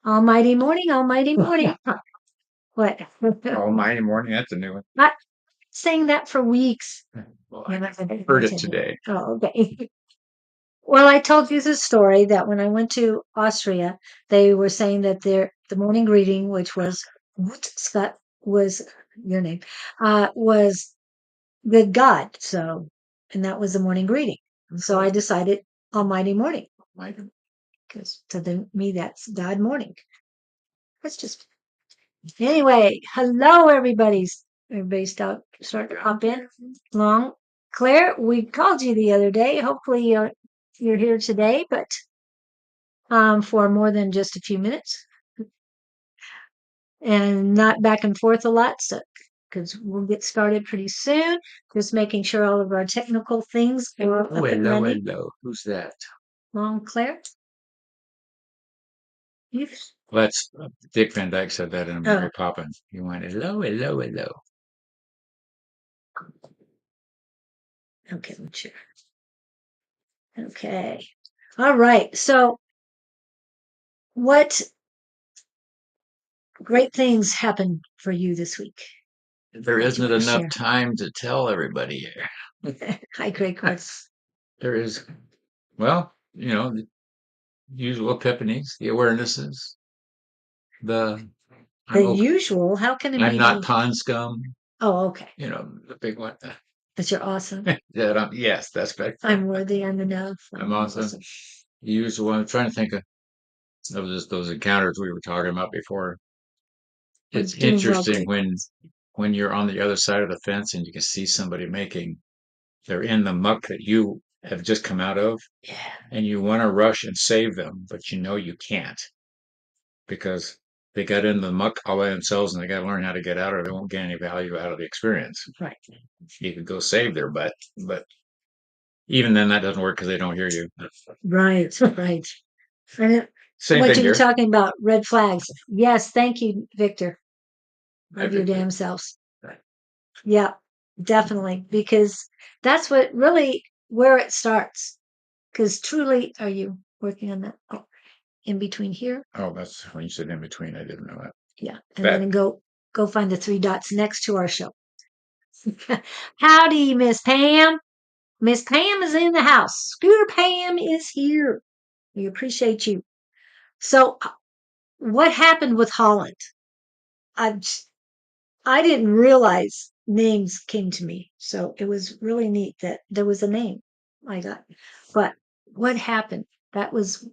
Almighty morning, almighty morning. What? Almighty morning. That's a new one. Not saying that for weeks. Well, You I must have been heard it attention. today. Oh, okay. Well, I told you the story that when I went to Austria, they were saying that the morning greeting, which was Scott was your name, was good God. So, and that was the morning greeting. So I decided Almighty morning Almighty- because me that's God morning. That's just anyway. Hello, everybody's. Everybody's starting to pop in. Long Claire, we called you the other day. Hopefully, you're here today, but for more than just a few minutes and not back and forth a lot. So, because we'll get started pretty soon. Just making sure all of our technical things are up and hello, running. hello. Who's that? Long Claire, you. Well, that's Dick Van Dyke said that in Oh, Mary Poppins. He went, hello, hello, hello. okay, sure. Okay, all right. So, what great things happened for you this week? There That you isn't want to enough share? time to tell everybody here. Hi, great course. There is, well, the usual epiphanies, the awarenesses, the The I'm okay. usual. How can it I'm be not the? pond scum, Oh, okay. the big one. That you're awesome. Yes, that's better. I'm worthy. I'm enough. I'm I'm awesome. awesome. The usual one. I'm trying to think of just those encounters we were talking about before. We're It's doing well, interesting great when course. you're on the other side of the fence and you can see somebody making they're in the muck that you have just come out of Yeah. and you want to rush and save them, but you know you can't because they got in the muck all by themselves and they got to learn how to get out or they won't get any value out of the experience. Right. You could go save their butt, but even then that doesn't work because they don't hear you. Right. Right. And Same what thing you were here. talking about, red flags. Yes. Thank you, Victor, I of your think that damn selves. Yeah, definitely. Because that's what really where it starts. Because truly, are you working on that? Oh, in between here? oh, that's when you said in between. I didn't know that. Yeah. And That then go find the three dots next to our show. Howdy, Miss Pam. Miss Pam is in the house. Scooter Pam is here. We appreciate you. So, what happened with Holland? I I didn't realize names came to me, so it was really neat that there was a name I got. But what happened? That was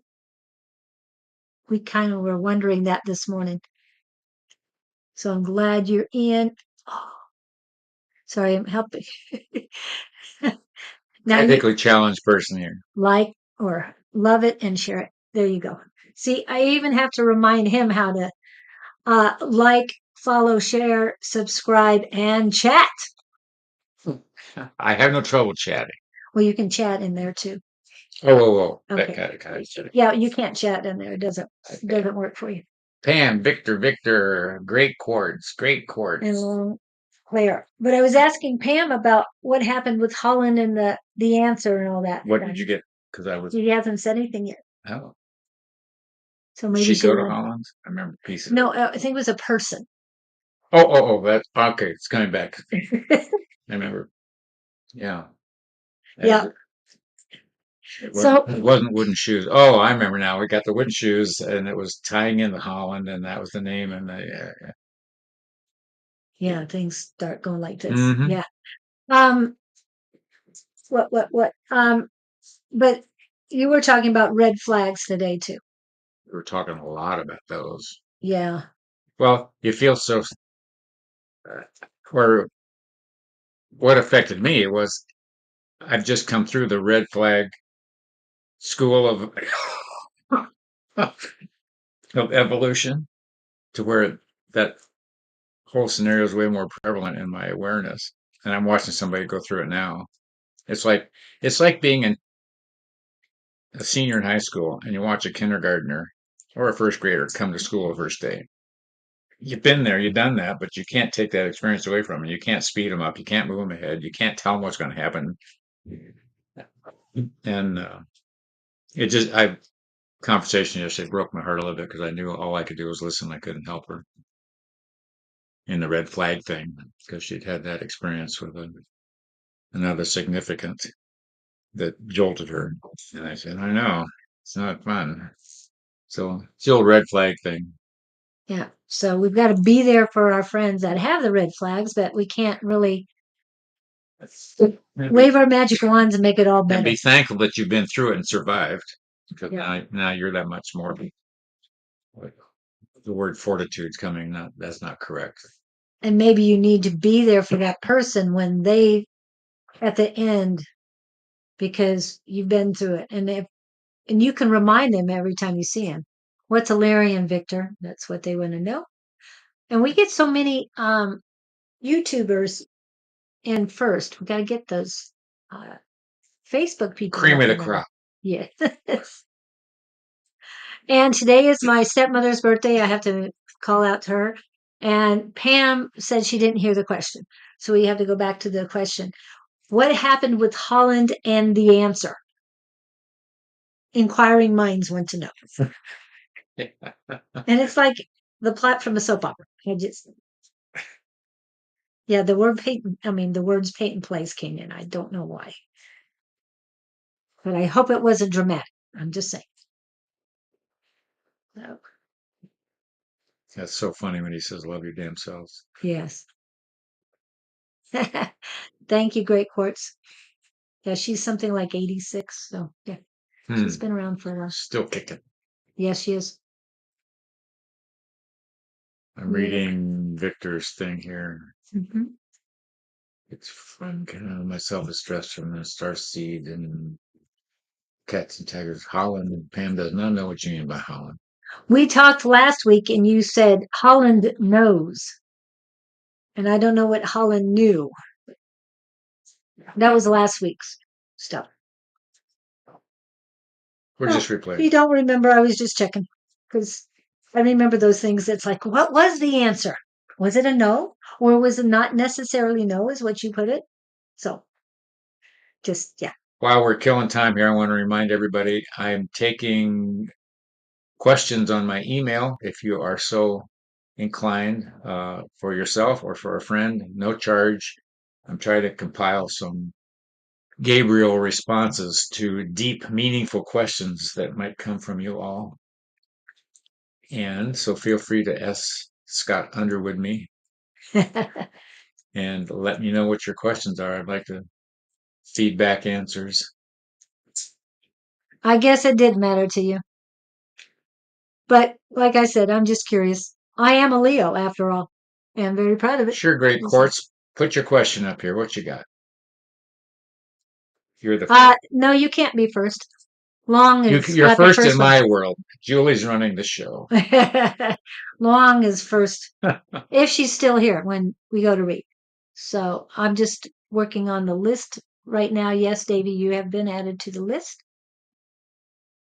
we kind of were wondering that this morning. So I'm glad you're in. Oh, sorry, I'm helping. Now you ethically challenged person here. like or love it and share it. There you go. See, I even have to remind him how to like, follow, share, subscribe, and chat. I have no trouble chatting. Well, you can chat in there too. Oh, whoa, whoa. That Okay. kind of Yeah, you can't chat in there. It okay. doesn't work for you. Pam, Victor, great chords, great And chords. clear. But I was asking Pam about what happened with Holland and the answer and all that. What did you get? Because I was, She hasn't said anything yet. oh, So did maybe she go she'll to want. Holland? I remember pieces of No, it. I think it was a person. That's okay. It's coming back. I remember. Yeah. Yeah. And So it wasn't wooden shoes. Oh, I remember now. We got the wooden shoes and it was tying in the Holland and that was the name and the, yeah, things start going like this. hmm Yeah. Um. What? But you were talking about red flags today too. We were talking a lot about those. Yeah. Well, you feel so, or what affected me was I've just come through the red flag school of evolution to where that whole scenario is way more prevalent in my awareness. And I'm watching somebody go through it now. It's like it's like being a senior in high school and you watch a kindergartner or a first grader come to school the first day. You've been there, you've done that, but you can't take that experience away from them. You can't speed them up. You can't move them ahead. You can't tell them what's going to happen. And it just, I conversation yesterday broke my heart a little bit because I knew all I could do was listen. I couldn't help her in the red flag thing because she'd had that experience with another significant that jolted her. And I said, I know, it's not fun. So it's the old red flag thing. Yeah. So we've got to be there for our friends that have the red flags, but we can't really wave our magic wands and make it all And better. be thankful that you've been through it and survived. Because Yeah. now you're that much more. The word fortitude's coming. That's not correct. And maybe you need to be there for that person when they at the end because you've been through it. And you can remind them every time you see them. What's a Larry, Victor? That's what they want to know. And we get so many YouTubers in first. We got to get those Facebook people. Cream of the crop. Yes. And today is my stepmother's birthday. I have to call out to her. And Pam said she didn't hear the question. So we have to go back to the question. What happened with Holland and the answer? Inquiring minds want to know. And it's like the plot from a soap opera. Yeah, the words Peyton Place came in. I don't know why. But I hope it wasn't dramatic. I'm just saying. So, That's so funny when he says, love your damn selves. yes. Thank you, Great Quartz. Yeah, she's something like 86. So, yeah, she's been around for a while. Still kicking. Yes, she is. I'm reading Victor's thing here. Mm-hmm. It's from myself is stressed from the star seed and cats and tigers. Holland and Pam does not know what you mean by Holland. We talked last week and you said Holland knows. And I don't know what Holland knew. That was last week's stuff. We're just replaying. You don't remember. I was just checking because I remember those things. It's like, what was the answer? Was it a no? Or was it not necessarily no, is what you put it? So just, yeah. While we're killing time here, I want to remind everybody I'm taking questions on my email if you are so inclined for yourself or for a friend. No charge. I'm trying to compile some Gabriel responses to deep, meaningful questions that might come from you all. And so feel free to Scott Underwood me and let me know what your questions are. I'd like to feedback answers. I guess it did matter to you. But like I said, I'm just curious. I am a Leo after all. And I'm very proud of it. Sure, Great Quartz. Put your question up here. What you got? You're the no, you can't be first. Long is you're first in my world. Julie's running the show. Long is first, if she's still here when we go to read. So I'm just working on the list right now. Yes, Davy, you have been added to the list,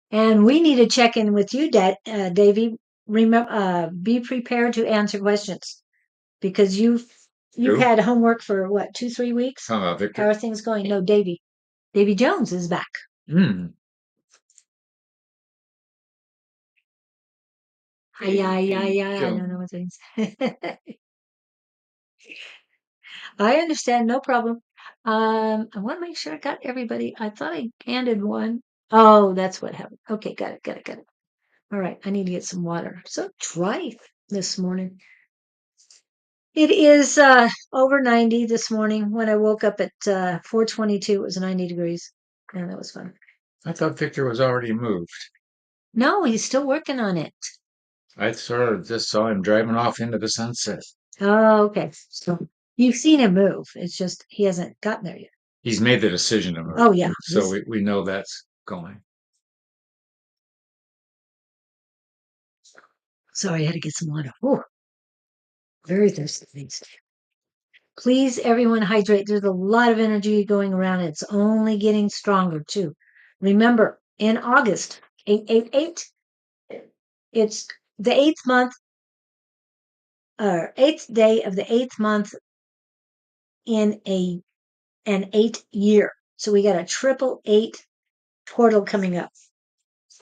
and we need to check in with you, Davy. Remember, be prepared to answer questions because you've had homework for what 2-3 weeks. How are things going? No, Davy Jones is back. Yeah, I don't know what that means. I understand, no problem. I want to make sure I got everybody. I thought I handed one. Oh, that's what happened. Okay, got it. All right, I need to get some water. I'm so dry this morning. It is over 90 this morning. When I woke up at 4:22, it was 90 degrees. Yeah, that was fun. I thought Victor was already moved. No, he's still working on it. I sort of just saw him driving off into the sunset. Oh, okay. So you've seen him move. It's just he hasn't gotten there yet. He's made the decision to move. Oh, yeah. So we know that's going. Sorry, I had to get some water. Oh, very thirsty these days. Please, everyone, hydrate. There's a lot of energy going around. It's only getting stronger, too. Remember, in August, 888, it's the 8th day of the 8th month in an 8 year. So we got a 888 portal coming up.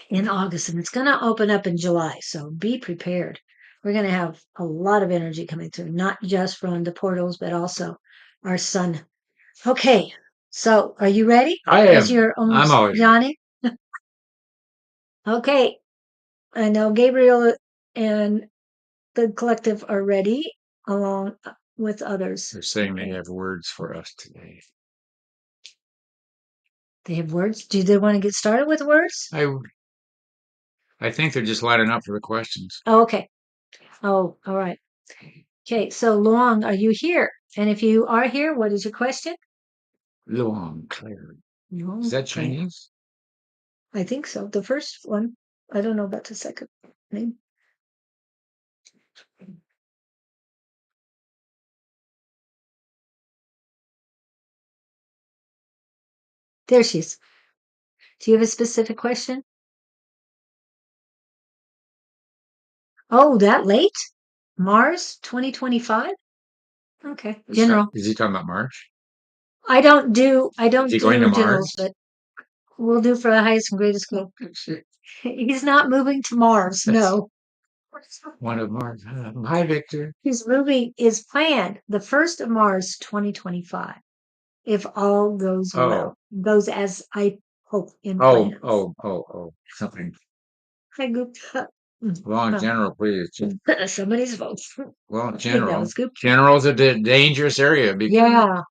in August, and it's going to open up in July. So be prepared. We're going to have a lot of energy coming through, not just from the portals, but also our sun. Okay, so are you ready? I As am. you're I'm almost always ready. yawning. Okay, I know Gabriel and the collective are ready, along with others. They're saying they have words for us today. They have words. Do they want to get started with words? I think they're just lining up for the questions. Oh, okay. Oh, all right. Okay, so Luong, are you here? And if you are here, what is your question? Luong Claire. Luong Is that Claire. Chinese? I think so. The first one. I don't know about the second name. There she is. Do you have a specific question? Oh, that late? Mars 2025? Okay. General. Is he talking about March? I don't do Is he going to generals, Mars? but we'll do for the highest and greatest good. He's not moving to Mars. That's No. one of Mars. Hi, Victor. His moving is planned the 1st of Mars 2025. If all goes well. Goes as I hope in plans. Something. Hi, Goop. Well, in general, please. Somebody's vote. Well, in I think that general, was Goop. general's a dangerous area because Yeah.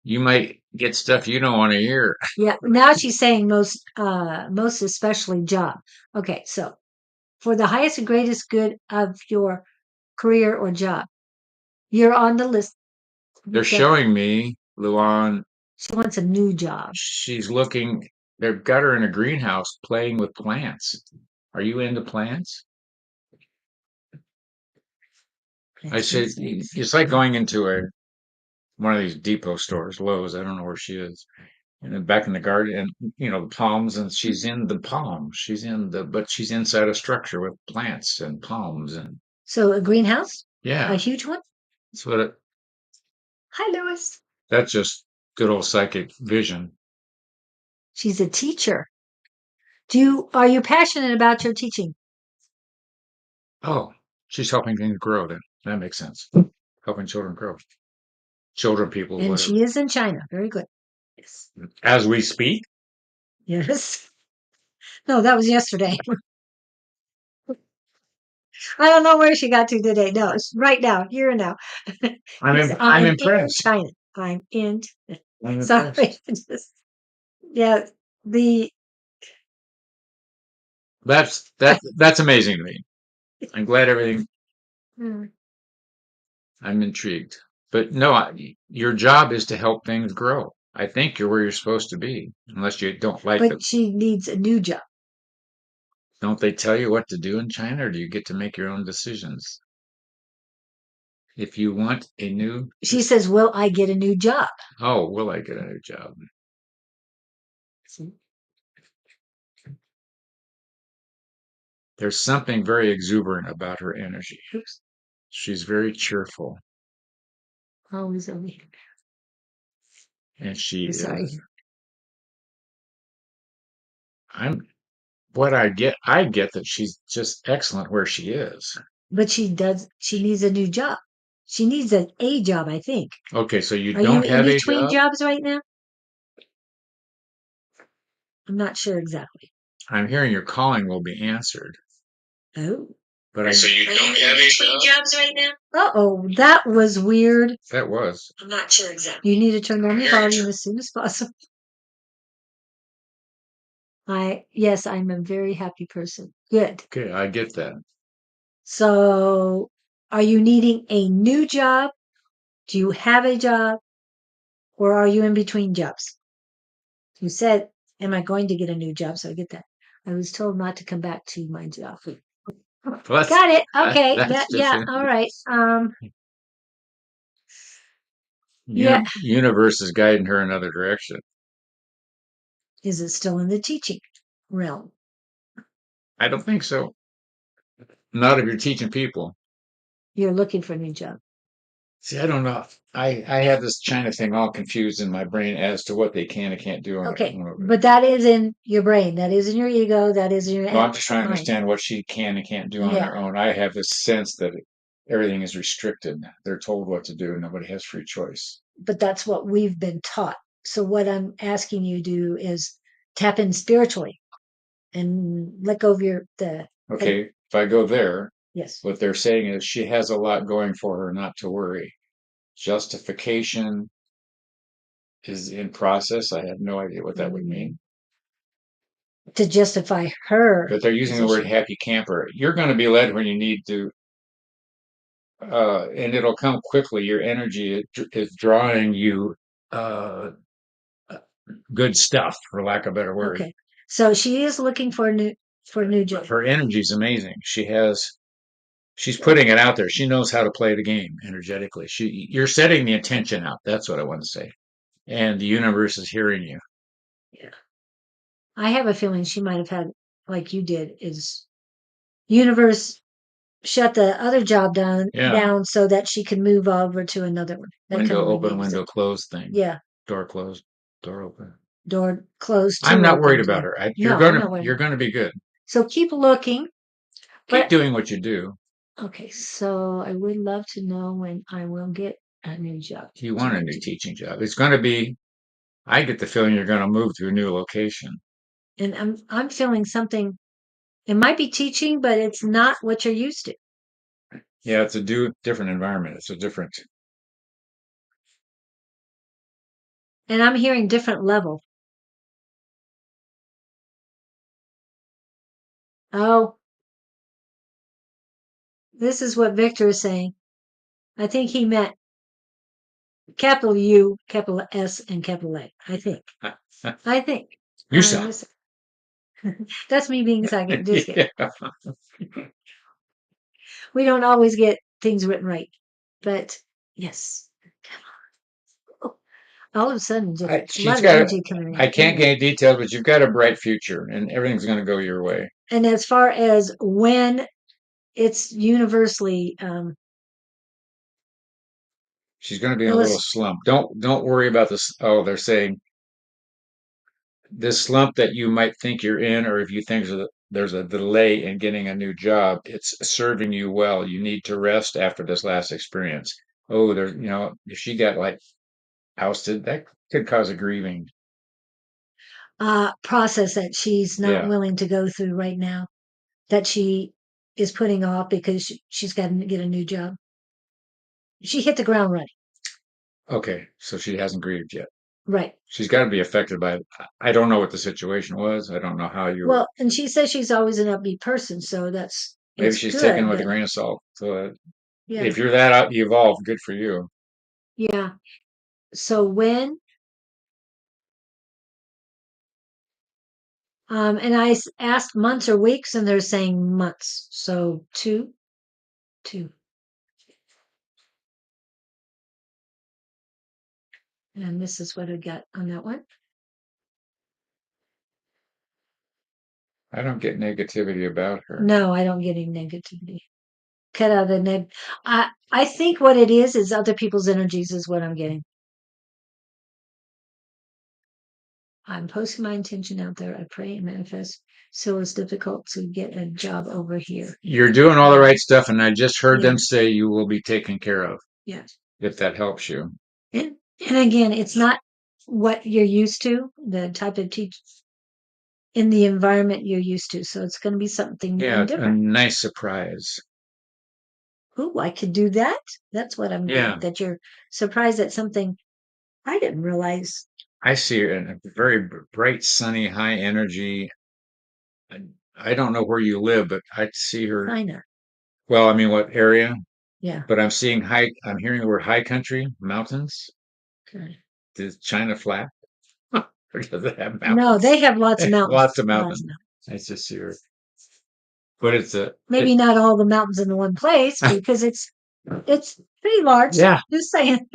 you might get stuff you don't want to hear. Yeah. Now she's saying most especially job. Okay. So for the highest and greatest good of your career or job, you're on the list. They're that showing me, Luan, She wants a new job. she's looking, they've got her in a greenhouse playing with plants. Are you into plants? I said, it's like going into one of these depot stores, Lowe's. I don't know where she is. And then back in the garden, and the palms, and she's in the palm. But she's inside a structure with plants and palms, and So a greenhouse? yeah, A huge one? that's what it. Hi, Lois. That's just good old psychic vision. She's a teacher. Are you passionate about your teaching? Oh, she's helping things grow. Then that makes sense. Helping children grow, people, And whatever. she is in China. Very good. Yes. As we speak, Yes. No, that was yesterday. I don't know where she got to today. No, it's right now, here and now. I'm In impressed. China. I'm in. I'm Sorry. impressed. Yeah. The That's amazing to me. I'm glad everything. Hmm. I'm intrigued. But no, your job is to help things grow. I think you're where you're supposed to be, unless you don't like them. But she needs a new job. Don't they tell you what to do in China, or do you get to make your own decisions? If you want a new, She says, "Will I get a new job?" oh, will I get a new job? There's something very exuberant about her energy. Oops. She's very cheerful, Always over here. and she Sorry. is. I'm I get that she's just excellent where she is. But she needs a new job. She needs a job, I think. Okay, so you Are you don't in have a between job? jobs right now? I'm not sure exactly. I'm hearing your calling will be answered. Oh. But So you don't don't have have a between job? jobs right now? Uh-oh, that was weird. That was. I'm not sure exactly. You need to turn down your volume as soon as possible. Yes, I'm a very happy person. Good. Okay, I get that. So, are you needing a new job? Do you have a job? Or are you in between jobs? You said, am I going to get a new job? So I get that. I was told not to come back to my job. Well, Got it. Okay. that's Yeah. different. All right. Yeah. Universe is guiding her another direction. Is it still in the teaching realm? I don't think so. Not if you're teaching people. You're looking for a new job. See, I don't know. I have this China thing all confused in my brain as to what they can and can't do on their Okay, own over there. but that is in your brain. That is in your ego. That is in your Well, I'm just trying to mind. understand what she can and can't do on Yeah, their own. I have this sense that everything is restricted. They're told what to do. Nobody has free choice. but that's what we've been taught. So what I'm asking you to do is tap in spiritually and let go of and Okay, if I go there, yes. what they're saying is she has a lot going for her, not to worry. Justification is in process. I have no idea what that would Mm, mean. to justify her But they're using the word position. happy camper. You're going to be led when you need to, and it'll come quickly. Your energy is drawing you uh, good stuff, for lack of a better word. Okay. So she is looking for a new job. Her energy is amazing. She's putting it out there. She knows how to play the game energetically. You're setting the intention out. That's what I want to say. And the universe is hearing you. Yeah. I have a feeling she might have had, like you did, is universe shut the other job Yeah. down so that she could move over to another one. That kind Window of open, relieves it. window closed thing. Yeah. Door closed, door open. Door closed I'm to not worried open. about her. No, I'm not You're worried. gonna be good. So keep looking. Keep But doing what you do. okay, so I would love to know when I will get a new job. You want a new teaching job. It's gonna be. I get the feeling you're gonna move to a new location. And I'm feeling something. It might be teaching, but it's not what you're used to. Yeah, it's a different environment. It's a different. And I'm hearing different level. Oh, this is what Victor is saying. I think he meant capital U, capital S, and capital A. I think. I think. You suck. That's me being psychic. Just kidding. Yeah. We don't always get things written right. But yes. Oh, all of a sudden, just a lot She's of got. energy coming I in. can't Anyway. get any details, but you've got a bright future, and everything's gonna go your way. And as far as when it's universally She's gonna be in a little illustrated. slump. Don't worry about this. Oh, they're saying this slump that you might think you're in, or if you think there's a delay in getting a new job, it's serving you well. You need to rest after this last experience. Oh, if she got like ousted, that could cause a grieving. Process that she's not Yeah. willing to go through right now, that she is putting off because she's got to get a new job. She hit the ground running. Okay. So she hasn't grieved yet. Right. She's got to be affected by it. I don't know what the situation was. I don't know how you were. Well, and she says she's always an upbeat person, so Maybe it's she's taking it good. with a But grain of salt. So yeah, if you're that out evolved, good for you. yeah. So when and asked months or weeks, and they're saying months. So two, and this is what I got on that one. I don't get negativity about her. No, I don't get any negativity. Cut out the neg. I think what it is other people's energies is what I'm getting. I'm posting my intention out there. I pray and manifest. So it's difficult to get a job over here. You're doing all the right stuff, and I just heard Yeah, them say you will be taken care of, yeah. if that helps you. And again, it's not what you're used to, the type of teach in the environment you're used to. So it's going to be something new and Yeah, a different. nice surprise. Ooh, I could do that. That's what I'm getting. Yeah, That you're surprised at something I didn't realize. I see it in a very bright, sunny, high energy. I I don't know where you live, but I see her. China. Well, I mean, what area? Yeah. But I'm seeing high. I'm hearing the word high country, mountains. Okay. Is China flat? Or does it have No, mountains? they have lots of mountains. Lots of Lots of mountains. mountains. I just see her. But Maybe not all the mountains in the one place because it's pretty large. yeah, Just saying.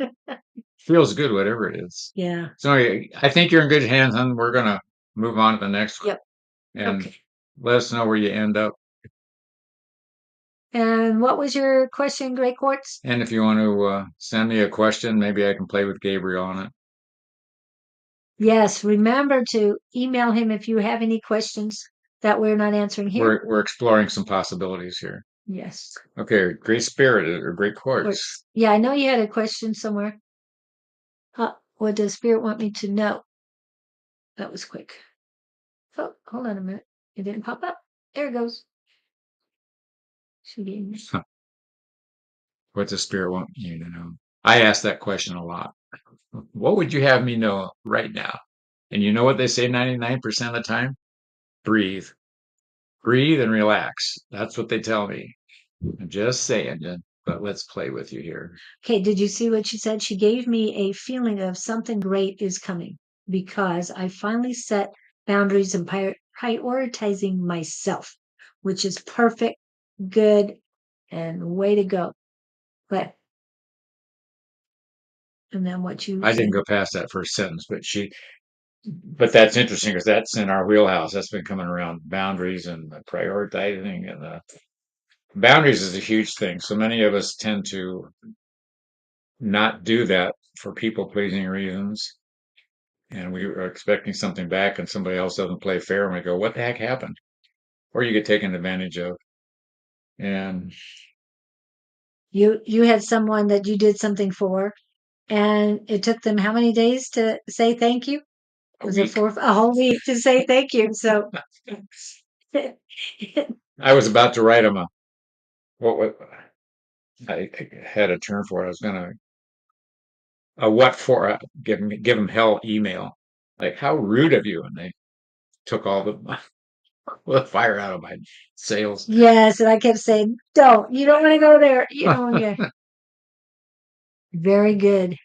feels good, whatever it is. Yeah. So I think you're in good hands, and we're gonna move on to the next one Yep. and Okay. let us know where you end up. And what was your question, Great Quartz? And if you want to send me a question, maybe I can play with Gabriel on it. Yes, remember to email him if you have any questions that we're not answering here. We're exploring some possibilities here. Yes. Okay, great spirit or great quartz. Yeah, I know you had a question somewhere. What does Spirit want me to know? That was quick. Oh, hold on a minute. It didn't pop up. There it goes. Should be. What does spirit want you to know? I ask that question a lot. What would you have me know right now? And you know what they say 99% of the time? Breathe. Breathe and relax. That's what they tell me. I'm just saying, but let's play with you here. Okay, did you see what she said? She gave me a feeling of something great is coming because I finally set boundaries and prioritizing myself, which is perfect, good, and way to go. But and then what you I said. didn't go past that first sentence, but that's interesting because that's in our wheelhouse. That's been coming around boundaries and prioritizing and boundaries is a huge thing. So many of us tend to not do that for people pleasing reasons. And we are expecting something back and somebody else doesn't play fair. And we go, what the heck happened? Or you get taken advantage of. And You had someone that you did something for, and it took them how many days to say thank you? Was it a whole week to say thank you? So I was about to write them what I had a term for it. I was going to what for give them hell email. Like how rude of you. And they took all the fire out of my sails. Yes, and I kept saying, "Don't. You don't want to go there. You don't want to." Very good.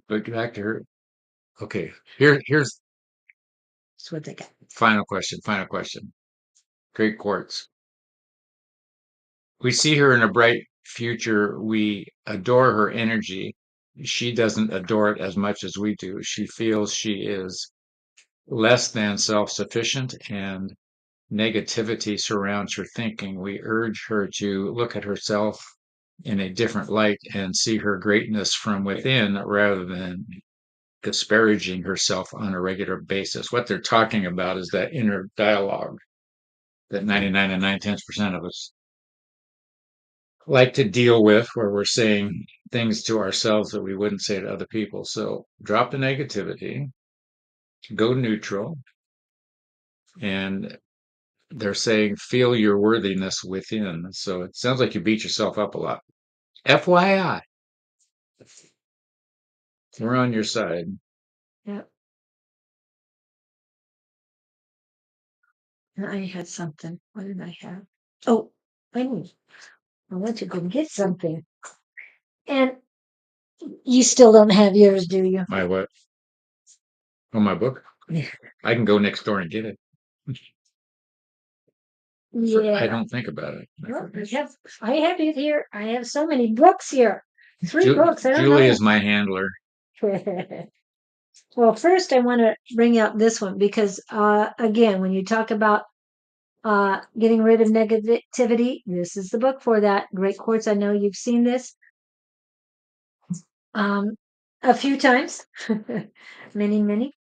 But back to her. Okay, here's That's what they got. final question. Final question. Great quartz. We see her in a bright future. We adore her energy. She doesn't adore it as much as we do. She feels she is less than self-sufficient and negativity surrounds her thinking. We urge her to look at herself in a different light and see her greatness from within rather than disparaging herself on a regular basis. What they're talking about is that inner dialogue that 99 and 9/10% of us like to deal with, where we're saying things to ourselves that we wouldn't say to other people. So drop the negativity, go neutral, and they're saying feel your worthiness within. So it sounds like you beat yourself up a lot. FYI, we're on your side. Yep. And I had something. What did I have? Oh, I went to go get something. And you still don't have yours, do you? My what? Oh, my book? Yeah. I can go next door and get it. I Yeah. don't think about it. Well, I have it here. I have so many books here. 3 books. I don't Julie know. is my handler. Well, first I want to bring out this one because, again, when you talk about getting rid of negativity, this is the book for that. Great Quartz. I know you've seen this um, a few times, many, many.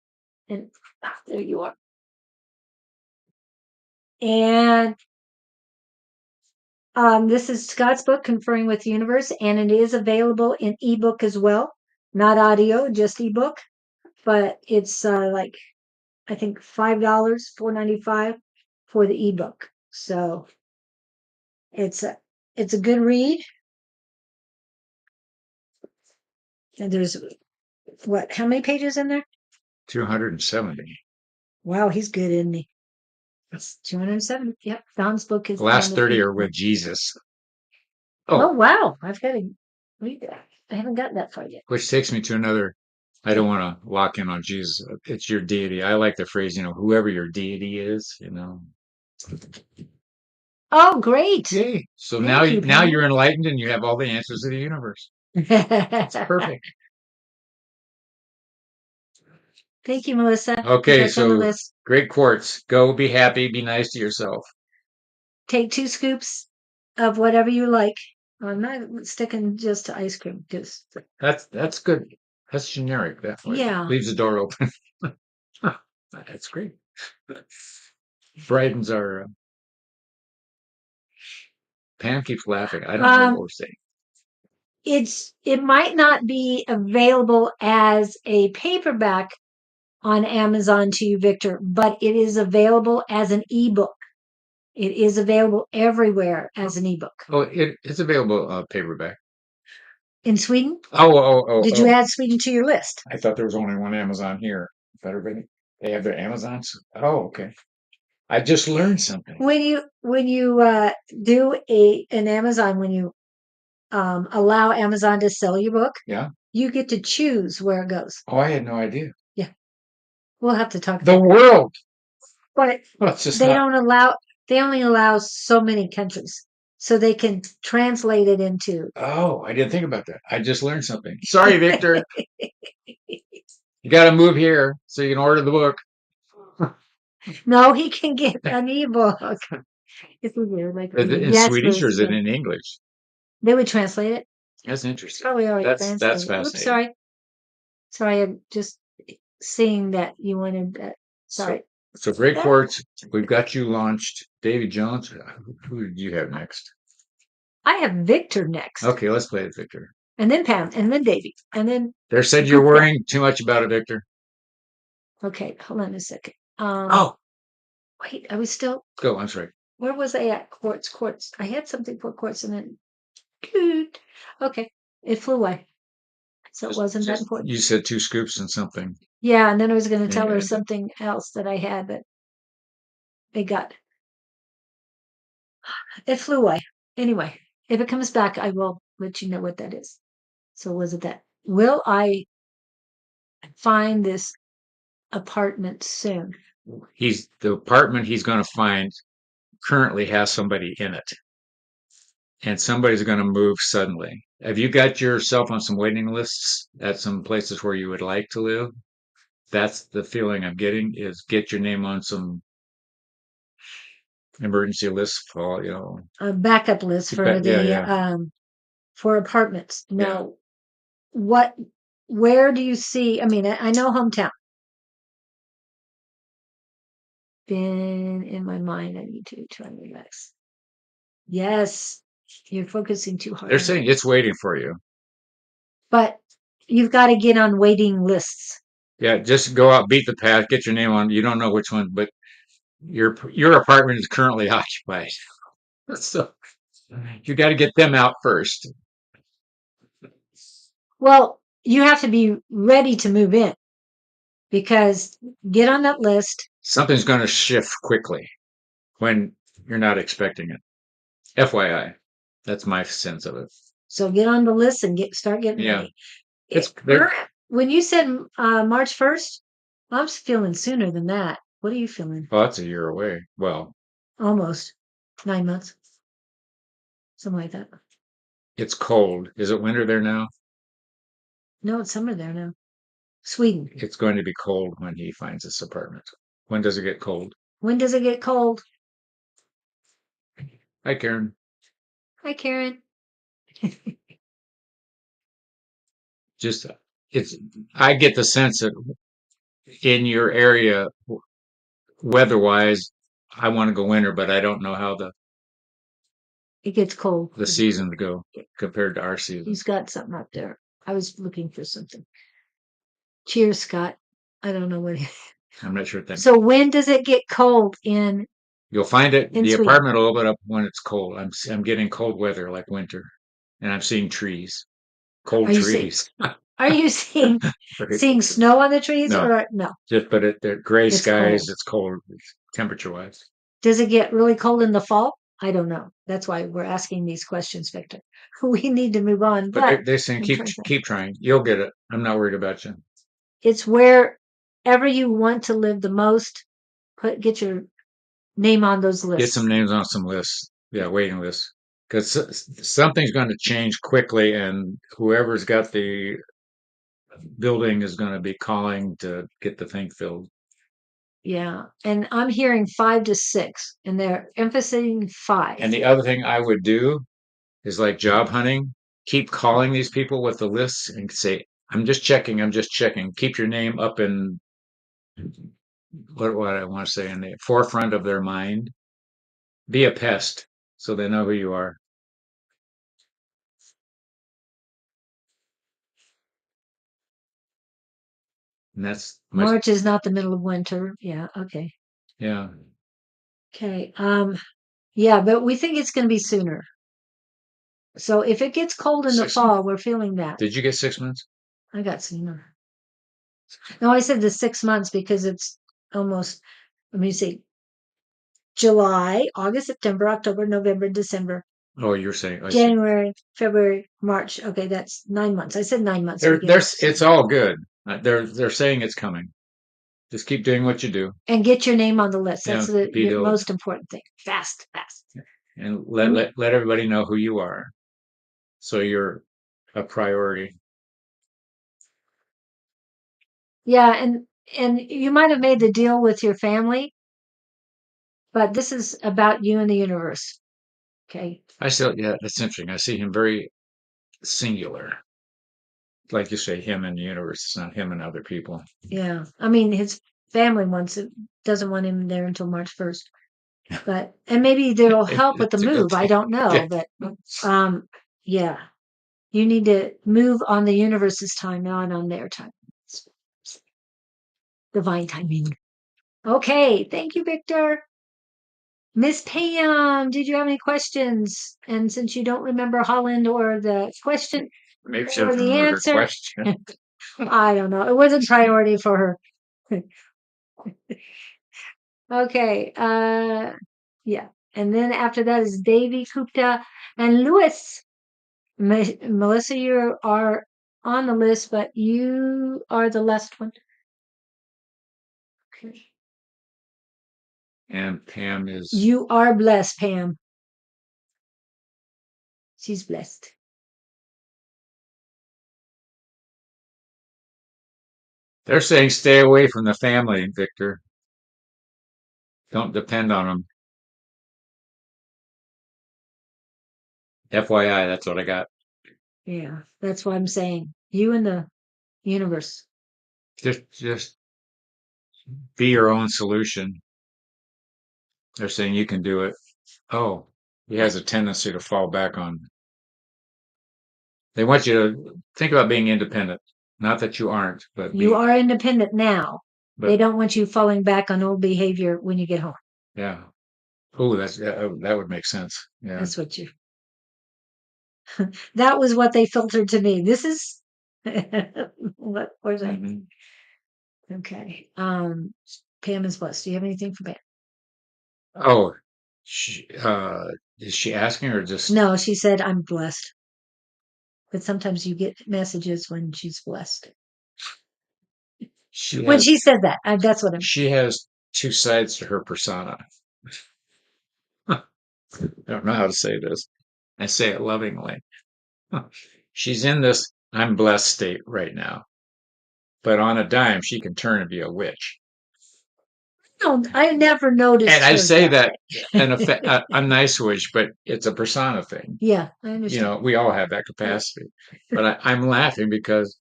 And there you are. And this is Scott's book, Conferring with the Universe, and it is available in ebook as well, not audio, just ebook. But it's like I think $5, $4.95 for the ebook. So it's a good read. And there's what? How many pages in there? 270. Wow, he's good, isn't he? That's 270. Yep, Don's book is The last on 30 the. are with Jesus. Oh Oh, wow, I've got to read that. I haven't gotten that far yet. which takes me to another. I don't want to lock in on Jesus. It's your deity. I like the phrase, whoever your deity is. Oh, great! Yay. So Thank you, now Pam. you're enlightened and you have all the answers to the universe. It's perfect. Thank you, Melissa. Okay, That's on the so list. great quartz. Go be happy, be nice to yourself. Take 2 scoops of whatever you like. I'm not sticking just to ice cream because, That's good. That's generic. That way yeah. leaves the door open. That's great. Brightens our. Pam keeps laughing. I don't know what Um, we're saying. it might not be available as a paperback on Amazon to you, Victor, but it is available as an ebook. It is available everywhere as an ebook. Oh, it's available paperback. In Sweden? Did you Oh. add Sweden to your list? I thought there was only one Amazon here. But everybody, they have their Amazons. Oh, okay. I just learned something. When you do a an Amazon, when you allow Amazon to sell your book, Yeah. you get to choose where it goes. Oh, I had no idea. Yeah, we'll have to talk The about that. world. But Well, it's just they not. don't allow, they only allow so many countries. So they can translate it into. Oh, I didn't think about that. I just learned something. Sorry, Victor. You got to move here so you can order the book. No, he can get an ebook. If we do, like we Is do. it in Yes, Swedish or Bruce. is it Yeah. in English? They would translate it. That's interesting. Probably already That's translated. Oops, fascinating. sorry. Sorry, I'm just seeing that you wanted that. So, Sorry. so Great That, Quartz, we've got you launched. Davy Jones, who do you have next? I have Victor next, Okay, let's play it, Victor. and then Pam, and then Davy, and then There said you're Gupta. worrying too much about it, Victor. Okay, hold on a second. Oh, Wait, I was still. go. I'm sorry. Where was I at? Quartz. I had something for quartz, and then. Doot. Okay, it flew away, so it wasn't that important. You said two scoops and something. Yeah, and then I was going to tell her And something else that I had, but it got. It flew away. Anyway, if it comes back, I will let you know what that is. So was it that? Will I find this apartment soon? the apartment he's going to find currently has somebody in it, and somebody's going to move suddenly. Have you got yourself on some waiting lists at some places where you would like to live? That's the feeling I'm getting is get your name on some emergency lists for, A backup list for yeah, the yeah, for apartments. yeah. Now, what? Where do you see? I mean, I know hometown. Been in my mind. I need to try and relax. Yes, you're focusing too hard They're on it. saying it's waiting for you. But you've got to get on waiting lists. Yeah, just go out, beat the path, get your name on. You don't know which one, but your apartment is currently occupied. So you got to get them out first. Well, you have to be ready to move in because get on that list. Something's going to shift quickly when you're not expecting it. FYI, that's my sense of it. So get on the list and start getting Yeah, ready. it's there. When you said March 1st, I'm feeling sooner than that. What are you feeling? Well, that's a year away. Well, Almost 9 months, something like that. it's cold. Is it winter there now? No, it's summer there now. Sweden. It's going to be cold when he finds this apartment. When does it get cold? When does it get cold? Hi, Karen. Hi, Karen. Just it's. I get the sense that in your area, weather-wise, I want to go winter, but I don't know how It gets cold. the season to go compared to our season. He's got something up there. I was looking for something. Cheers, Scott. I don't know what. I'm not sure. So when does it get cold in You'll find it. The Sweden? apartment will open up when it's cold. I'm getting cold weather like winter, and I'm seeing trees, Are cold you seeing? trees. Are you seeing Right. seeing snow on the trees No, or no? just but they're gray It's skies. cold. It's cold temperature wise. Does it get really cold in the fall? I don't know. That's why we're asking these questions, Victor. We need to move on, But but they're saying I'm trying to think. keep trying. You'll get it. I'm not worried about you. It's wherever you want to live the most. Get your name on those Get some lists. names on some lists. Yeah, waiting lists. Because something's going to change quickly, and whoever's got the building is going to be calling to get the thing filled. Yeah. And I'm hearing 5 to 6, and they're emphasizing 5. And the other thing I would do is like job hunting. Keep calling these people with the lists and say, I'm just checking. I'm just checking. Keep your name up in what I want to say in the forefront of their mind. Be a pest so they know who you are. And that's my, March is not the middle of winter. Yeah. Okay. yeah. Okay. Yeah, but we think it's going to be sooner. So if it gets cold in the 6 months. fall, we're feeling that. Did you get 6 months? I got sooner. No, I said the 6 months because it's almost, let me see, July, August, September, October, November, December, Oh, you're saying, I see. January, February, March. Okay, that's 9 months. I said 9 months There, beginning. it's all good. They're saying it's coming. Just keep doing what you do. And get your name on the list. That's Yeah, the be most important thing. Fast, fast. and I mean, let everybody know who you are. So you're a priority. yeah, and you might have made the deal with your family, but this is about you and the universe. Okay. I still, yeah, that's interesting. I see him very singular. Like you say, him and the universe. It's not him and other people. Yeah. I mean, his family doesn't want him there until March 1st. But and maybe they'll help with the It's a good move. I thing. don't Yeah. know, but um yeah. You need to move on the universe's time, not on their time. Divine timing. Okay, thank you, Victor. Miss Pam, did you have any questions? And since you don't remember Holland or the question Maybe she or doesn't the remember her answer, question. I don't know. It wasn't priority for her. Okay, yeah. And then after that is Davy, Gupta, and Lewis. Melissa, you are on the list, but you are the last one. Okay. And Pam is, You are blessed, Pam. She's blessed. they're saying stay away from the family, Victor. Don't depend on them. FYI, that's what I got. Yeah, that's what I'm saying. You and the universe. Just be your own solution. They're saying you can do it. Oh, he has a tendency to fall back on. They want you to think about being independent. Not that you aren't, but You are independent now. They but don't want you falling back on old behavior when you get home. yeah. Oh, that would make sense. Yeah. That's what you. That was what they filtered to me. This is what was that? Mhm. Okay. Pam is blessed. Do you have anything for Pam? Oh, is she asking or just No, she said I'm blessed. But sometimes you get messages when she's blessed. she When has she said that, that's what I'm. she has two sides to her persona. I don't know how to say this. I say it lovingly. She's in this I'm blessed state right now, but on a dime she can turn and be a witch. No, I never And noticed I her say that that way. a nice witch, but it's a persona thing. Yeah, I understand. We all have that capacity. But I'm laughing because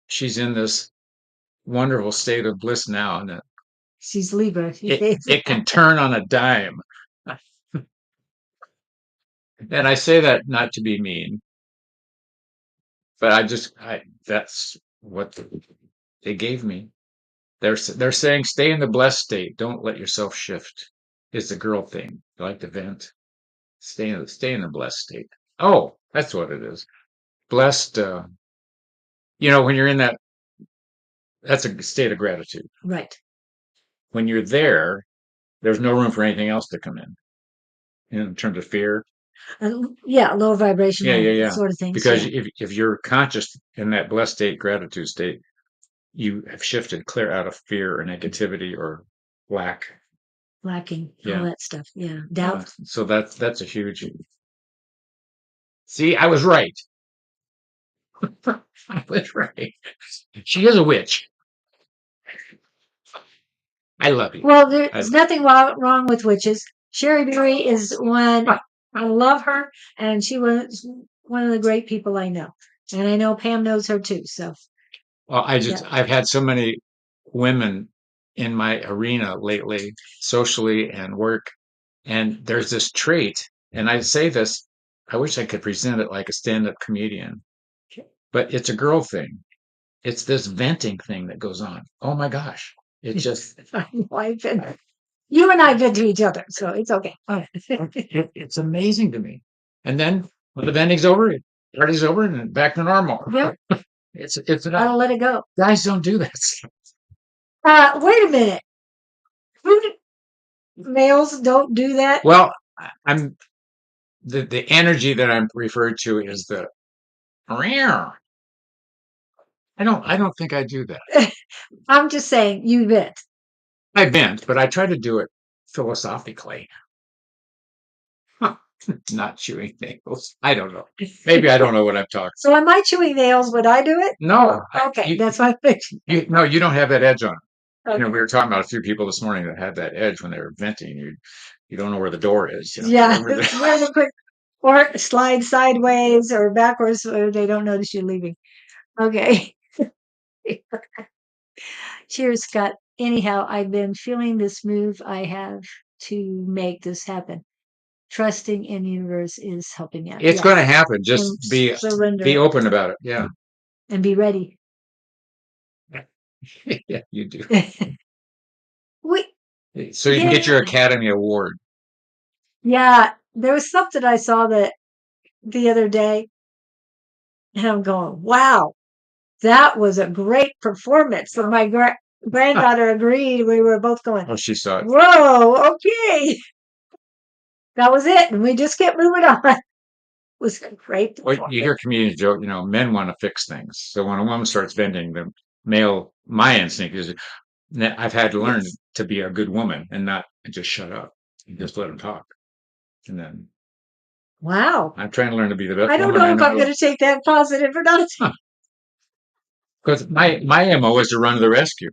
she's in this wonderful state of bliss now, and She's Libra. it can turn on a dime. And I say that not to be mean, but I that's what they gave me. They're saying stay in the blessed state. Don't let yourself shift. It's a girl thing. You like to vent. Stay in the blessed state. Oh, that's what it is. Blessed. When you're in that's a state of gratitude. Right. When you're there, there's no room for anything else to come in terms of fear. Yeah, lower Yeah, vibrational yeah, yeah. sort of things. Because Yeah. if you're conscious in that blessed state, gratitude state, you have shifted clear out of fear or negativity or lack. Lacking, all Yeah. that stuff. Yeah. Doubt. So that's a huge. See, I was right. I was right. She is a witch. I love you. Well, I there's nothing wrong with witches. Sherry Berry is one. I love her, and she was one of the great people I know. And I know Pam knows her too. So, Well, yeah. I've had so many women in my arena lately, socially and work, and there's this trait, and I say this, I wish I could present it like a stand-up comedian, but it's a girl thing. It's this venting thing that goes on. Oh my gosh. It just, I know you and I have been to each other, so it's okay. it's amazing to me. And then when the venting's over, it party's over and back to normal. Yep. It's I'll not, let it go. guys don't do that. Wait a minute. Males don't do that. Well, I'm the energy that I'm referred to is the I don't think I do that. I'm just saying, you vent. I vent, but I try to do it philosophically. Huh. Not chewing nails. I don't know. Maybe I don't know what I'm talking. So am I chewing nails? Would I do it? No, Okay, that's my fiction. no, you don't have that edge on. You know, Okay. we were talking about a few people this morning that had that edge when they were venting. You don't know where the door is. You know, Yeah, wherever the- where the quick or slide sideways or backwards so they don't notice you're leaving. Okay. Cheers, Scott. Anyhow, I've been feeling this move. I have to make this happen. Trusting in universe is helping out. it's Yeah. going to happen. And Just be surrender open about it. Yeah, and be ready. yeah, you do. we So you can get yeah. your Academy Award. Yeah. There was something I saw that the other day, and I'm going, wow, that was a great performance. So my granddaughter agreed. We were both going, Oh, she saw it. whoa, okay. That was it. And we just kept moving on. It was a great Well, you hear performance. comedians joke, you know, men want to fix things. So when a woman starts bending, my instinct is, I've had to learn Yes. to be a good woman and not just shut up and just let them talk. And then Wow. I'm trying to learn to be the best I don't woman know I if know I'm how going to take that positive or not. to. Because my MO is to run to the rescue.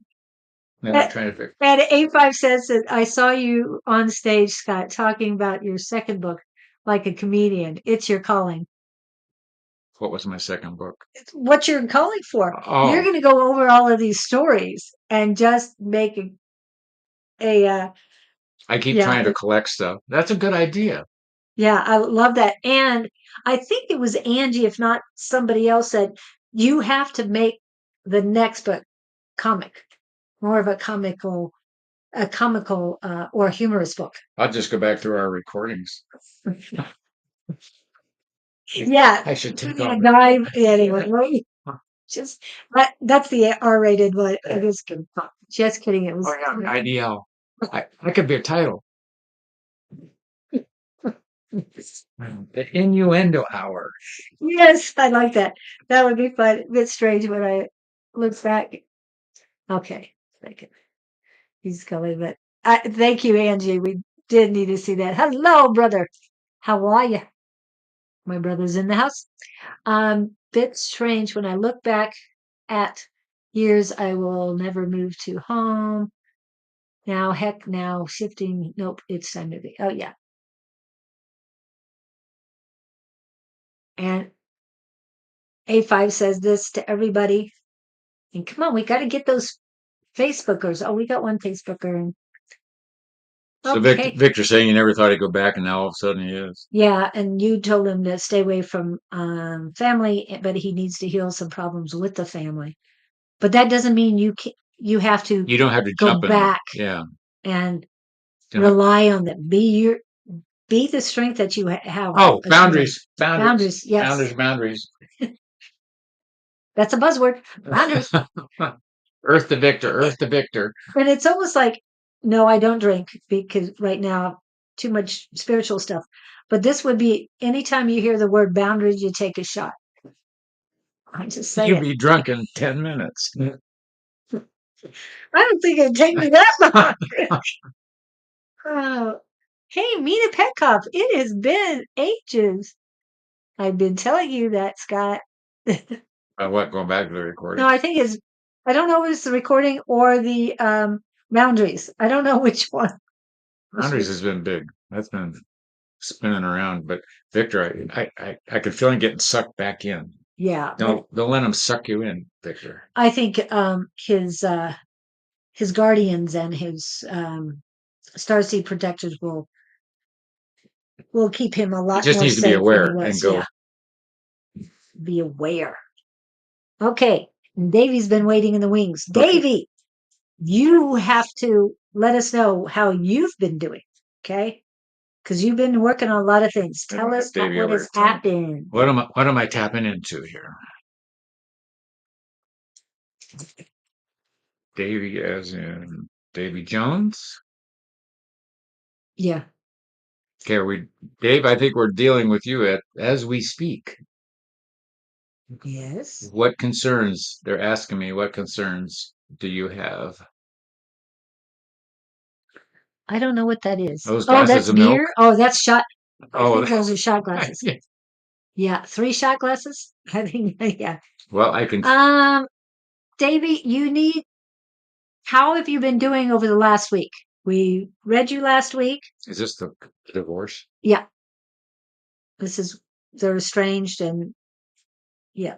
And I'm trying to fix. And A5 says that I saw you on stage, Scott, talking about your second book like a comedian. It's your calling. What was my second book? It's what you're calling for. You're Oh, going to go over all of these stories and just make a I keep yeah, trying to collect stuff. That's a good idea. yeah, I love that. And I think it was Angie, if not somebody else, said you have to make the next book comic, more of a comical or humorous book. I'll just go back through our recordings. Yeah, I should take yeah, off. dive anyway. Right? Just that's the R-rated one. Just kidding. It was Oh yeah, IDL. That could be a title. The innuendo hour. yes, I like that. That would be fun. A bit strange when I look back. Okay, thank you. He's coming, but thank you, Angie. We did need to see that. Hello, brother. How are you? My brother's in the house. Bit strange when I look back at years I will never move to home. Now, heck, now shifting. Nope, it's time to be. Oh, yeah. And A5 says this to everybody. And come on, we got to get those Facebookers. Oh, we got one Facebooker. So Okay. Victor's saying he never thought he'd go back, and now all of a sudden he is. Yeah, and you told him to stay away from family, but he needs to heal some problems with the family. But that doesn't mean you have to You don't have to go jump in. back Yeah. and You know. rely on them. Be the strength that you have. Oh, Again, boundaries, boundaries. Yes, boundaries. that's a buzzword. Boundaries. Earth the victor, Earth the victor. And it's almost like, no, I don't drink because right now too much spiritual stuff. But this would be anytime you hear the word boundaries, you take a shot. I'm just You'd saying. be drunk in 10 minutes. I don't think it'd take me that long. Oh, hey, Mina Petkoff, it has been ages. I've been telling you that, Scott. What? Going back to the No, recording? I think it's, I don't know if it's the recording or the Boundaries. I don't know which one. Boundaries has been big. That's been spinning around. But Victor, I could feel him getting sucked back in. Yeah, but Don't let him suck you in, Victor. I think his guardians and his starseed protectors will keep him a He lot just more needs to be safe than he aware and was. go. Yeah, be aware. Okay, Davy's been waiting in the wings. Okay, Davy, you have to let us know how you've been doing. Okay, because you've been working on a lot of things. Tell us Davey what over has here. happened. What am I tapping into here? Davy as in Davy Jones? Yeah. Okay, Dave, I think we're dealing with you as we speak. Yes. What concerns, they're asking me, what concerns do you have? I don't know what that is. Those Oh, glasses that's of milk? beer. Oh, that's shot. I Oh, think those are shot glasses. yeah. Yeah, 3 shot glasses. I think. Yeah. Well, I can, Um, Davy, you need. How have you been doing over the last week? We read you last week. is this the divorce? Yeah, this is they're estranged and yeah,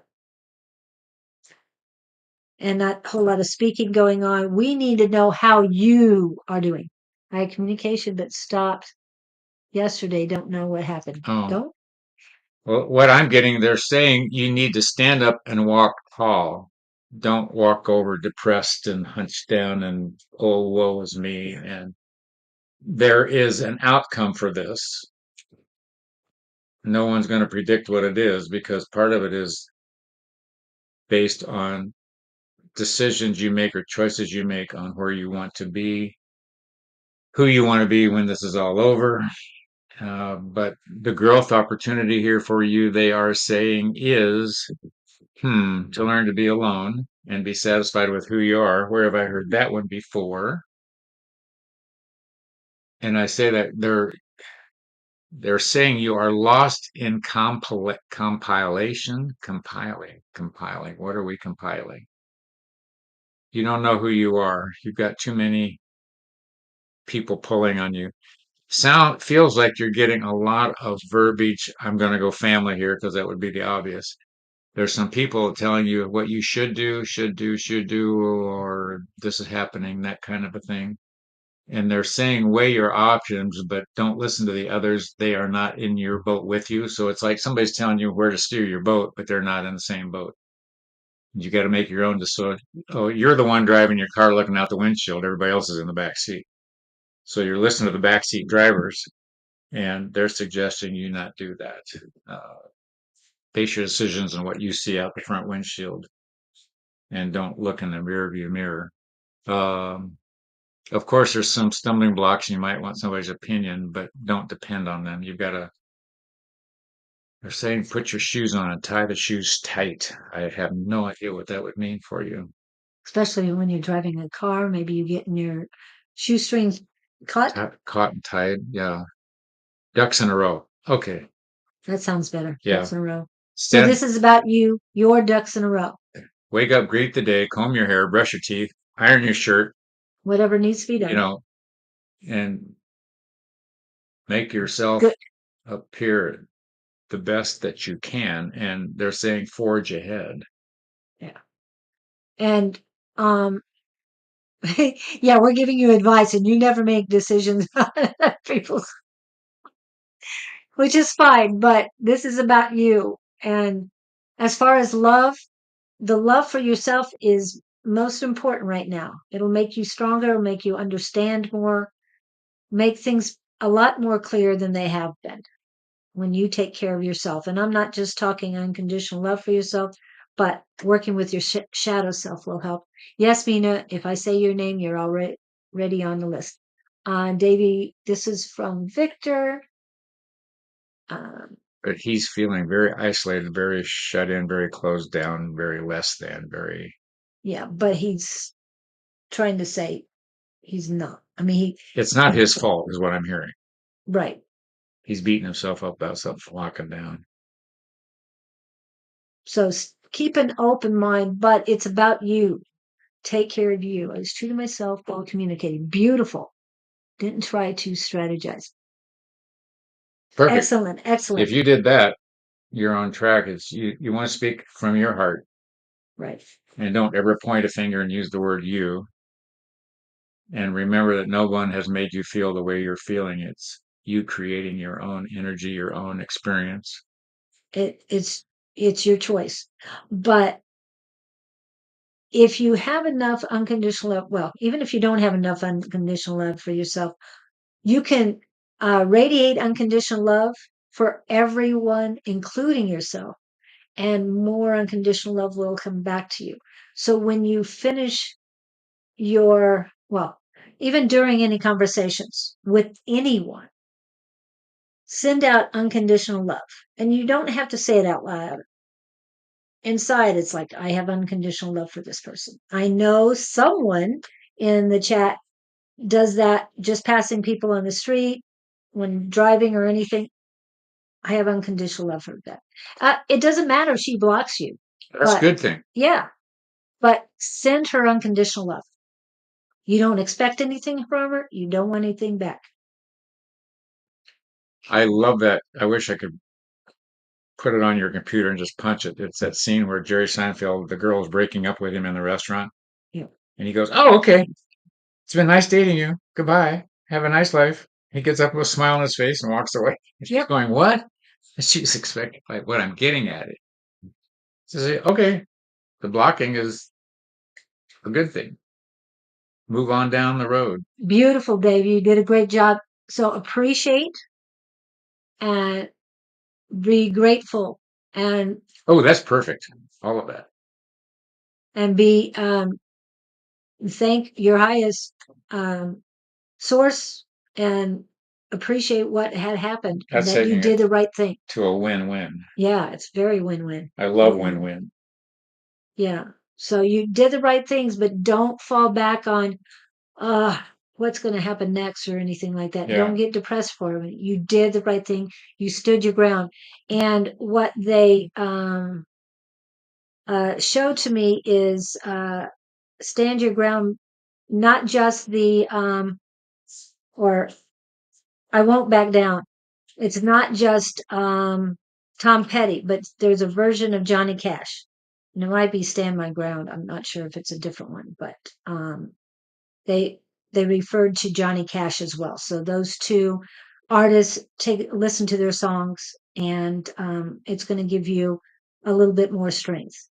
and not a whole lot of speaking going on. We need to know how you are doing. I had communication that stopped yesterday. Don't know what happened. Oh, Don't. well, what I'm getting, they're saying you need to stand up and walk tall. Don't walk over depressed and hunched down and, oh, woe is me. And there is an outcome for this. No one's going to predict what it is because part of it is based on decisions you make or choices you make on where you want to be, who you want to be when this is all over. But the growth opportunity here for you, they are saying, is to learn to be alone and be satisfied with who you are. Where have I heard that one before? And I say that they're saying you are lost in compiling. What are we compiling? You don't know who you are. You've got too many people pulling on you. Feels like you're getting a lot of verbiage. I'm going to go family here because that would be the obvious. There's some people telling you what you should do, or this is happening, that kind of a thing. And they're saying weigh your options, but don't listen to the others. They are not in your boat with you. So it's like somebody's telling you where to steer your boat, but they're not in the same boat. You got to make your own decision. Oh, you're the one driving your car looking out the windshield. Everybody else is in the back seat. So you're listening to the backseat drivers, and they're suggesting you not do that. Base your decisions on what you see out the front windshield, and don't look in the rearview mirror. Um, of course, there's some stumbling blocks, and you might want somebody's opinion, but don't depend on them. You've got to. They're saying put your shoes on and tie the shoes tight. I have no idea what that would mean for you. Especially when you're driving a car, maybe you get in your shoestrings cut. Caught and tied, yeah. Ducks in a row. Okay, That sounds better. yeah. Ducks in a row. So Stand, this is about you, your ducks in a row. wake up, greet the day, comb your hair, brush your teeth, iron your shirt, Whatever needs to be you done. know, and make yourself Good. appear the best that you can. And they're saying forge ahead. Yeah. And um yeah, we're giving you advice and you never make decisions on people's, which is fine, but this is about you. And as far as love, the love for yourself is most important right now. It'll make you stronger, it'll make you understand more, make things a lot more clear than they have been when you take care of yourself. And I'm not just talking unconditional love for yourself, but working with your shadow self will help. Yes, Mina, if I say your name, you're already ready on the list. Davy, this is from Victor. Um, But he's feeling very isolated, very shut in, very closed down, very less than, very. yeah, but he's trying to say he's not. I mean, It's not his fault, is what I'm hearing. right. He's beating himself up about something locking down. So keep an open mind, but it's about you. take care of you. I was true to myself while communicating. Beautiful. Didn't try to strategize. Perfect. Excellent. Excellent. If you did that, you're on track. It's you want to speak from your heart. Right. And don't ever point a finger and use the word you. And remember that no one has made you feel the way you're feeling. It's you creating your own energy, your own experience. It's your choice. But if you have enough unconditional love, well, even if you don't have enough unconditional love for yourself, you can radiate unconditional love for everyone, including yourself, and more unconditional love will come back to you. So when you finish well, even during any conversations with anyone, send out unconditional love. And you don't have to say it out loud. Inside, it's like, I have unconditional love for this person. I know someone in the chat does that, just passing people on the street when driving or anything. I have unconditional love for that. It doesn't matter if she blocks you. That's a good thing. Yeah. But send her unconditional love. You don't expect anything from her. You don't want anything back. I love that. I wish I could put it on your computer and just punch it. It's that scene where Jerry Seinfeld, the girl is breaking up with him in the restaurant. Yeah. And he goes, "Oh, okay. It's been nice dating you. Goodbye. Have a nice life." He gets up with a smile on his face and walks away. She's going, "What?" And she's expecting, like, what I'm getting at it. She says, "Okay, the blocking is a good thing. Move on down the road." Beautiful, Dave. You did a great job. So appreciate and be grateful and Oh, that's perfect. All of that. be thank your highest source and appreciate what had happened and That's that you taking did it the right thing. to a win-win. Yeah, it's very win-win. I love win-win. Yeah. So you did the right things, but don't fall back on uh what's going to happen next or anything like that. Yeah. Don't get depressed for it. You did the right thing. You stood your ground. And what they show to me is stand your ground, not just the or I won't back down. It's not just Tom Petty, but there's a version of Johnny Cash. And it might be Stand My Ground. I'm not sure if it's a different one, but they referred to Johnny Cash as well. So those two artists listen to their songs, and it's going to give you a little bit more strength.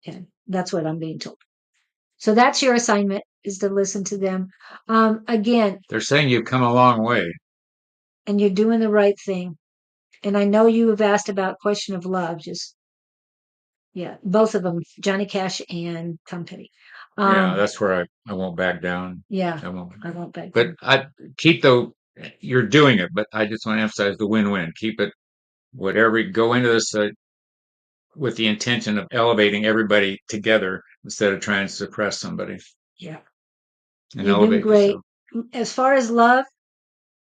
Okay, that's what I'm being told. So that's your assignment, is to listen to them. Again, They're saying you've come a long way. and you're doing the right thing. And I know you have asked about question of love. Yeah, both of them, Johnny Cash and Tom Petty. Yeah, that's where I won't back down. Yeah, I won't. I won't back But down. I keep you're doing it, but I just want to emphasize the win-win. Keep it, whatever, go into this with the intention of elevating everybody together instead of trying to suppress somebody Yeah, and you're doing elevate great. yourself. As far as love,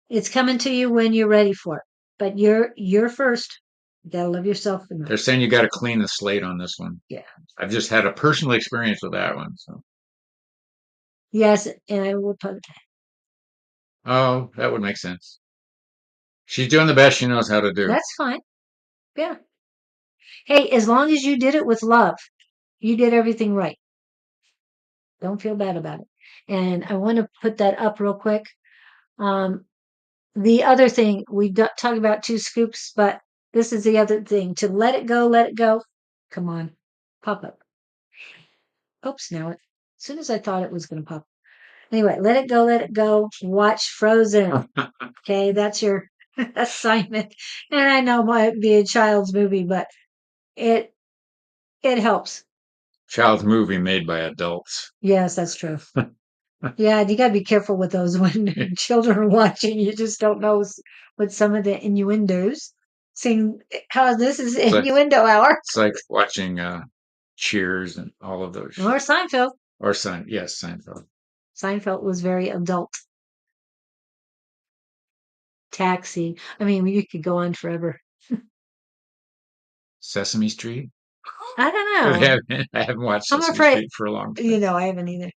it's coming to you when you're ready for it. But you're first. You gotta love yourself enough. They're saying you got to clean the slate on this one. Yeah. I've just had a personal experience with that one. So, Yes, and I will put oh, that would make sense. She's doing the best she knows how to do. that's fine. Yeah. Hey, as long as you did it with love, you did everything right. Don't feel bad about it. And I want to put that up real quick. The other thing, we talked about 2 scoops, but this is the other thing. To let it go, let it go. Come on, pop up. Oops, now as soon as I thought it was going to pop. Anyway, let it go, let it go. Watch Frozen. Okay, that's your assignment. And I know it might be a child's movie, but it helps. Child's movie made by adults. Yes, that's true. Yeah, you got to be careful with those when children are watching. You just don't know what some of the innuendos. Seeing how this is innuendo hour. It's like watching Cheers and all of those. Or Seinfeld. Or Seinfeld. Seinfeld was very adult. Taxi. I mean, you could go on forever. Sesame Street. I don't I know. haven't watched I'm Sesame afraid, Street for a long time. I haven't either.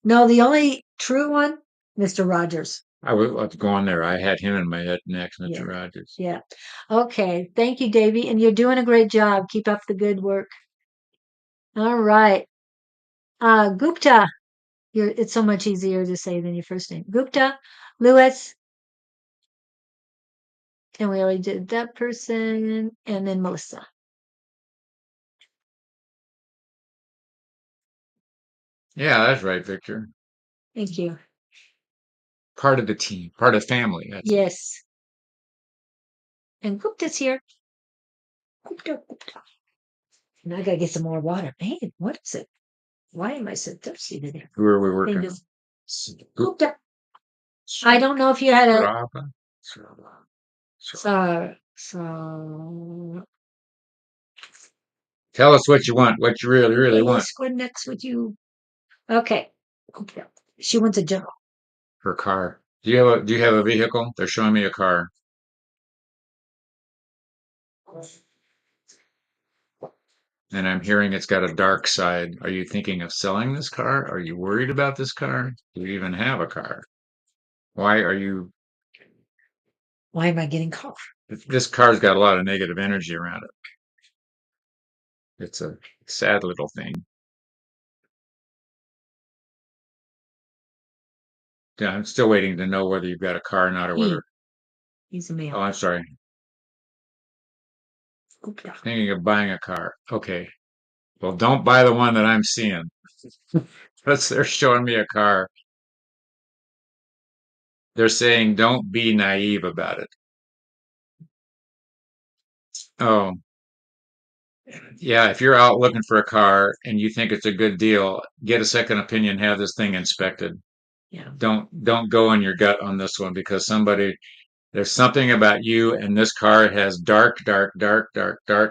No, the only true one, Mr. Rogers. I was going there. I had him in my head next, Yeah. Mr. Rogers. Yeah. Okay. Thank you, Davy. And you're doing a great job. Keep up the good work. All right. Gupta. It's so much easier to say than your first name. Gupta, Lewis, and we already did that person, and then Melissa. Yeah, that's right, Victor. Thank you. Part of the team, part of the family. That's it. Yes. And Gupta's here. Gupta, Gupta. And I gotta get some more water. Man, what is it? Why am I so thirsty today? Who are we working Thing on? is, Gupta. I don't know if you had a Saraba? so Tell us what you want, what you really, really want. squid next with you. Okay. Gupta. She wants a general. Her car. Do you have a vehicle? They're showing me a car. And I'm hearing it's got a dark side. Are you thinking of selling this car? Are you worried about this car? Do you even have a car? Why are you? Why am I getting cough? This car's got a lot of negative energy around it. It's a sad little thing. Yeah, I'm still waiting to know whether you've got a car or not, or He. whether. He's a Oh, male. I'm sorry. Gupta. Thinking of buying a car. Okay. Well, don't buy the one that I'm seeing. Because they're showing me a car. They're saying don't be naive about it. Oh, yeah. If you're out looking for a car and you think it's a good deal, get a second opinion, have this thing inspected. Yeah. Don't go on your gut on this one because there's something about you and this car has dark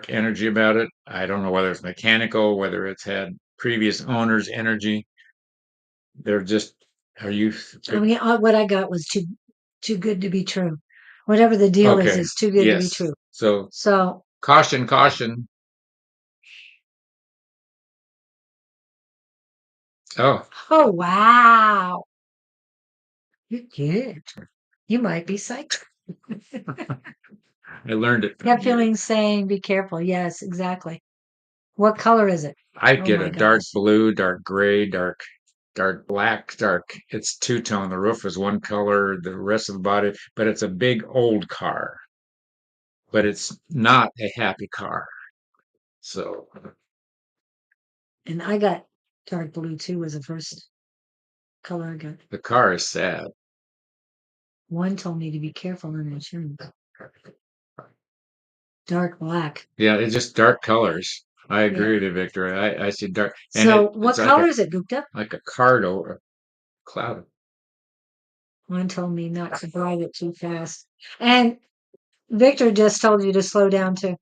energy about it. I don't know whether it's mechanical, whether it's had previous owners' energy. They're just, are you, I mean, what I got was too good to be true. Whatever the deal okay. is too good to be Yes. true. So So, caution, caution. Oh, oh wow, you're good. You might be psychic. I learned it from That you. feeling saying, "Be careful." Yes, exactly. What color is it? I Oh get my a dark gosh. blue, dark gray, dark black, it's two-tone. The roof is one color, the rest of the body, but it's a big old car, but it's not a happy car. So And I got dark blue too. Was the first color I got. the car is sad. One told me to be careful in insurance. Dark black. Yeah, it's just dark colors. I Yeah. agree with you, Victor. I see dark, and So, it's what color is it, Gupta? like a card or a cloud. One told me not to drive it too fast. And Victor just told you to slow down too.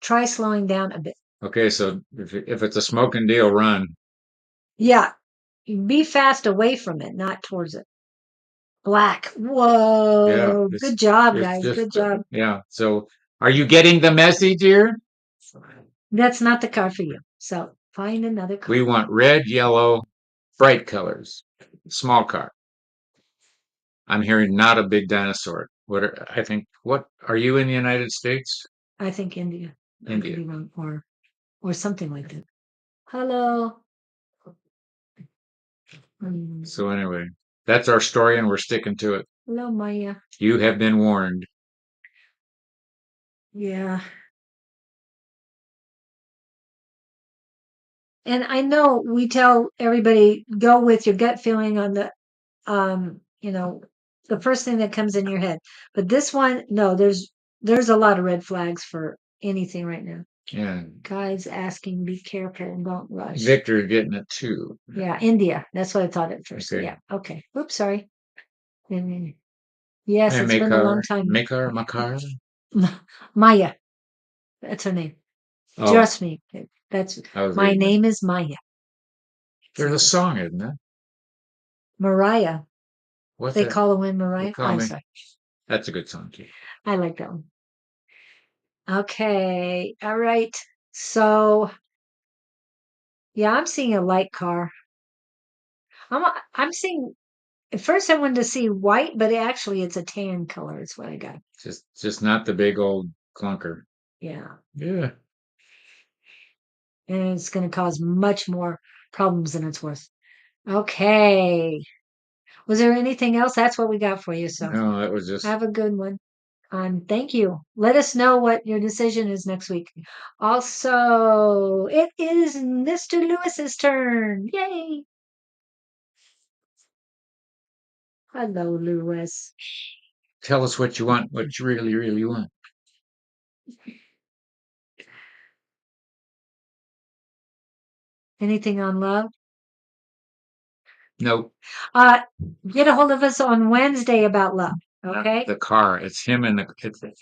Try slowing down a bit. Okay, so if it's a smoking deal, run. Yeah, be fast away from it, not towards it. Black. Yeah, Whoa. Good job, it's guys. just Good job. yeah. So are you getting the message here? That's not the car for you. So find another car. We want red, yellow, bright colors. Small car. I'm hearing not a big dinosaur. I think, what are you in the United States? I think India. I could India. be wrong, or something like that. Hello. So anyway, that's our story and we're sticking to it. Hello, Maya. You have been warned. Yeah. And I know we tell everybody go with your gut feeling on the you know, the first thing that comes in your head. But this one, no, there's a lot of red flags for anything right now. Yeah. Guys asking, be careful and don't rush. Victor's getting it too. Yeah, India. That's what I thought at first. Okay. Yeah. Okay. Oops, sorry. Yes, And it's been a long time. Makar. Maya. That's her name. Oh, Trust me. That's I was my reading it. name is Maya. There's a song, isn't there? Mariah. What's They that? call a win They Mariah. call I'm me. sorry. That's a good song too. I like that one. Okay. All right. So, yeah, I'm seeing a light car. I'm seeing at first I wanted to see white, but actually it's a tan color is what I got. Just not the big old clunker. Yeah. Yeah. And it's going to cause much more problems than it's worth. Okay. Was there anything else? That's what we got for you. So No, that was just have a good one. Thank you. Let us know what your decision is next week. Also, it is Mr. Lewis's turn. Yay. Hello, Lewis. tell us what you want, what you really, really want. Anything on love? Nope. Uh, get a hold of us on Wednesday about love. Okay. The car. It's him and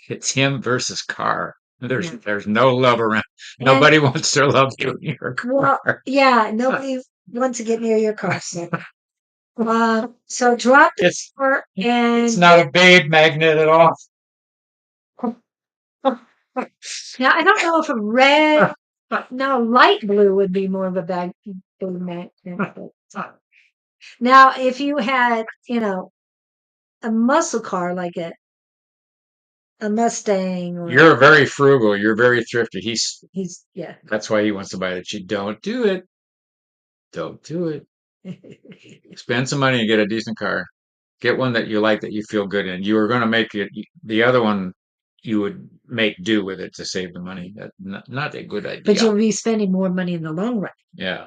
it's him versus car. Yeah. There's no love around. And Nobody wants to love you in your well, car. yeah, nobody wants to get near your car. So drop the It's car it's and not a babe magnet at all. now I don't know if a red, no, light blue would be more of a big magnet. Now, if you had, a muscle car like a Mustang or You're very frugal. You're very thrifty. yeah. That's why he wants to buy the cheap. Don't do it. Don't do it. Spend some money and get a decent car. Get one that you like that you feel good in. You were going to make it the other one. You would make do with it to save the money. That's not a good But idea. you'll be spending more money in the long run. Yeah.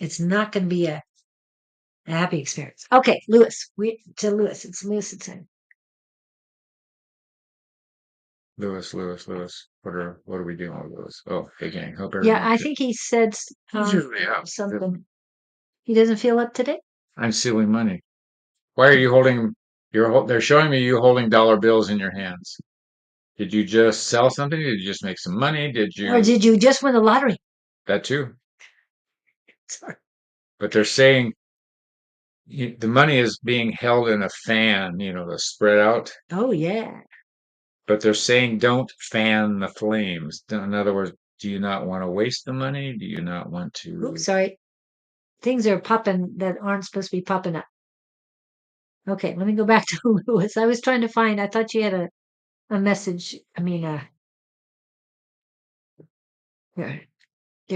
It's not going to be a happy experience. Okay, Lewis. It's Lewis's turn. Lewis. What are we doing with Lewis? Oh, hey gang. Hope Yeah, everyone's I good. think he said Yeah. something. He doesn't feel up today. I'm stealing money. Why are you holding they're showing me you holding dollar bills in your hands. Did you just sell something? Did you just make some money? Did Or you did you just win the lottery? that too? Sorry. But they're saying the money is being held in a fan, to spread out. Oh, yeah. But they're saying don't fan the flames. In other words, do you not want to waste the money? Do you not want Oops, to? sorry. Things are popping that aren't supposed to be popping up. Okay, let me go back to Lewis. I was trying to find, I thought you had a message. I mean, there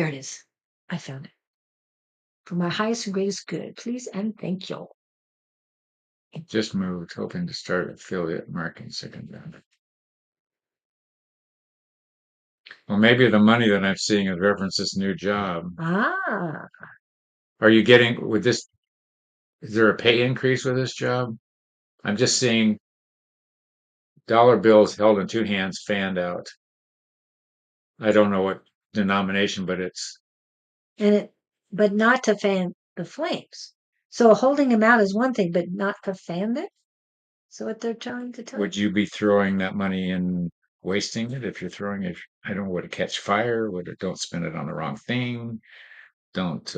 it is. I found it. For my highest and greatest good, please and thank you. Just moved, hoping to start affiliate marketing second round. Well, maybe the money that I'm seeing is reference this new job. Ah, Are you getting with this? Is there a pay increase with this job? I'm just seeing dollar bills held in two hands, fanned out. I don't know what denomination, but it's. but not to fan the flames. So holding them out is one thing, but not to fan them. So what they're trying to tell you. Would you be throwing that money and wasting it if you're throwing it? I don't know, would it catch fire? Don't spend it on the wrong thing? Don't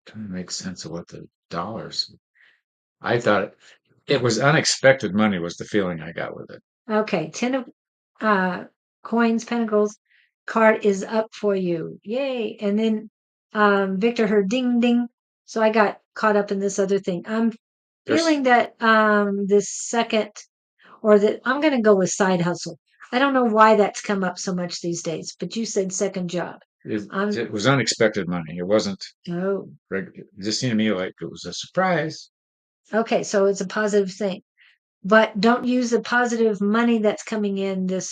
trying to make sense of what the dollars. I thought it was unexpected money was the feeling I got with it. Okay, 10 of coins, pentacles card is up for you. Yay. And then Victor heard ding ding. So I got caught up in this other thing. I'm There's feeling that this second or that I'm going to go with side hustle. I don't know why that's come up so much these days, but you said second job. it was unexpected money. It wasn't Oh, regular. It just seemed to me like it was a surprise. okay. So it's a positive thing. But don't use the positive money that's coming in, this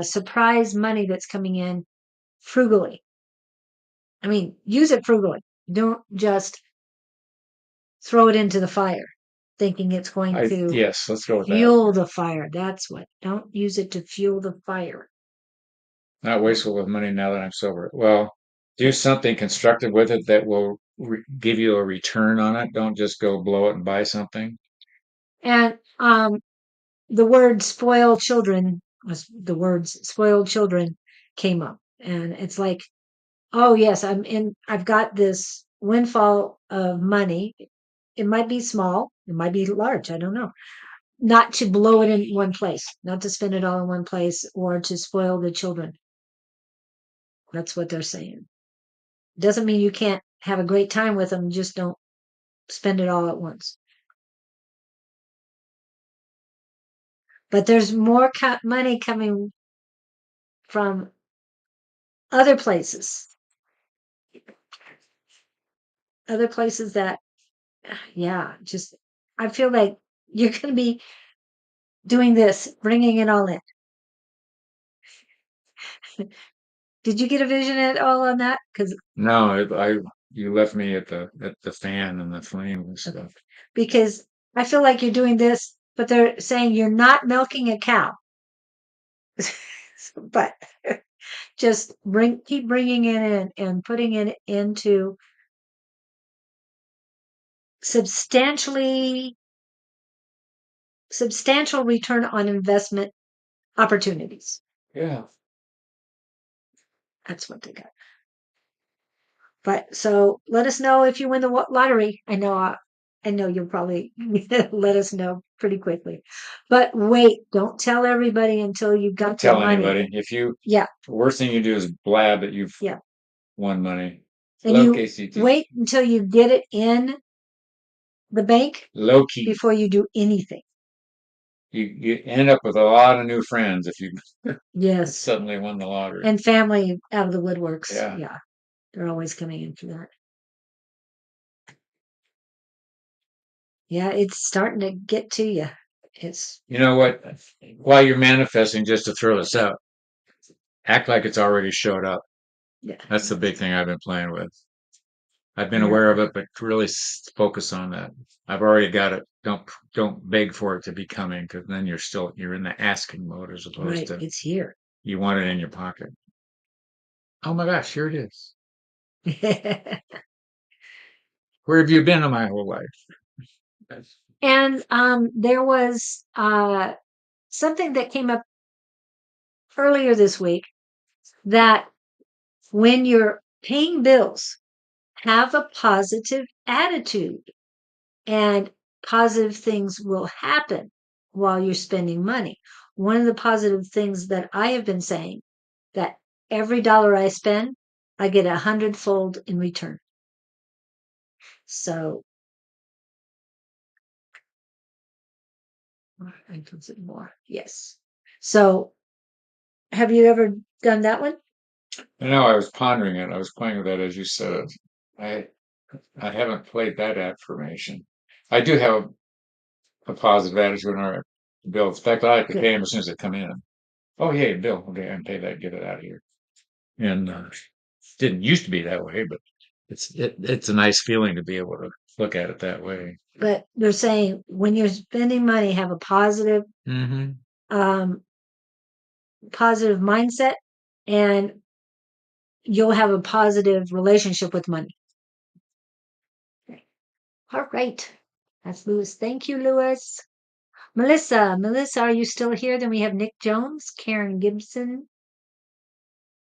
surprise money that's coming in frugally. I mean, use it frugally. Don't just throw it into the fire thinking it's going to Yes, let's go with that. fuel the fire. That's what. Don't use it to fuel the fire. Not wasteful with money now that I'm sober. Well, do something constructive with it that will give you a return on it. Don't just go blow it and buy something. And the word spoiled children was the words spoiled children came up. And it's like, oh yes, I've got this windfall of money. It might be small, it might be large, I don't know. not to blow it in one place, not to spend it all in one place or to spoil the children. That's what they're saying. Doesn't mean you can't have a great time with them, just don't spend it all at once. But there's more money coming from other places that, yeah, just, I feel like you're going to be doing this, bringing it all in. Did you get a vision at all on that? No, you left me at the fan and the flame and stuff. Because I feel like you're doing this, but they're saying you're not milking a cow. But just keep bringing it in and putting it into substantial return on investment opportunities. Yeah. That's what they got. But so let us know if you win the lottery. I know you'll probably let us know pretty quickly. But wait, don't tell everybody until you got the Tell money. anybody. If you, Yeah, the worst thing you do is blab that you've yeah. won money. And Low you KCT. wait until you get it in the bank Low key. before you do anything. You end up with a lot of new friends if you Yes. suddenly won the lottery. And family out of the woodworks. Yeah. Yeah. They're always coming in for that. Yeah, it's starting to get to you. It's, You know what? While you're manifesting, just to throw this out, act like it's already showed up. yeah. That's the big thing I've been playing with. I've been Yeah. aware of it, but really focus on that. I've already got it. Don't beg for it to be coming, because then you're in the asking mode as opposed Right. to It's here. you want it in your pocket. Oh my gosh, here it is. Where have you been in my whole life? And there was something that came up earlier this week that when you're paying bills, have a positive attitude and positive things will happen while you're spending money. One of the positive things that I have been saying, that every dollar I spend, I get 100-fold in return. So, more. Yes. So, have you ever done that one? I know I was pondering it. I was playing with that as you said it. I I haven't played that affirmation. I do have a positive attitude on our bills. In fact, I like to pay them as soon as they come in. Oh, yeah, bill. Okay, I can pay that. Get it out of here. And didn't used to be that way, but it's a nice feeling to be able to look at it that way. But they're saying when you're spending money, have a positive, um, positive mindset, and you'll have a positive relationship with money. All right. That's Lewis. Thank you, Lewis. Melissa, are you still here? Then we have Nick Jones, Karen Gibson,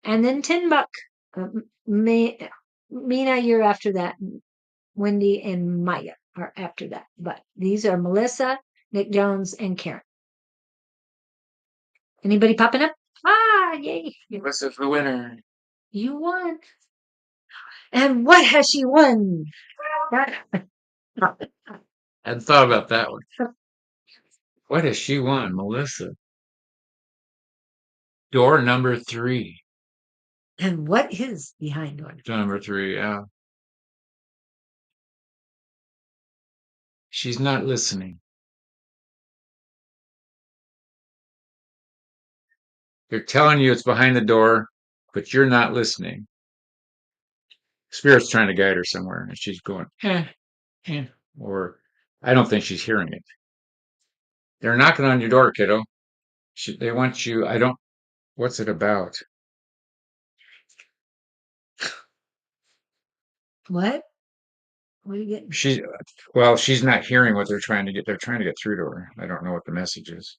and then Tin Buck. Mina, you're after that. Wendy and Maya are after that. But these are Melissa, Nick Jones, and Karen. Anybody popping up? Ah, yay. Melissa's the winner. You won. And what has she won? I hadn't thought about that one. What has she won, Melissa? Door number 3. And what is behind door? Door number 3, yeah. She's not listening. They're telling you it's behind the door, but you're not listening. Spirit's trying to guide her somewhere, and she's going, or I don't think she's hearing it. They're knocking on your door, kiddo. They want you. What's it about? What? What are you getting? She's not hearing what they're trying to get. They're trying to get through to her. I don't know what the message is.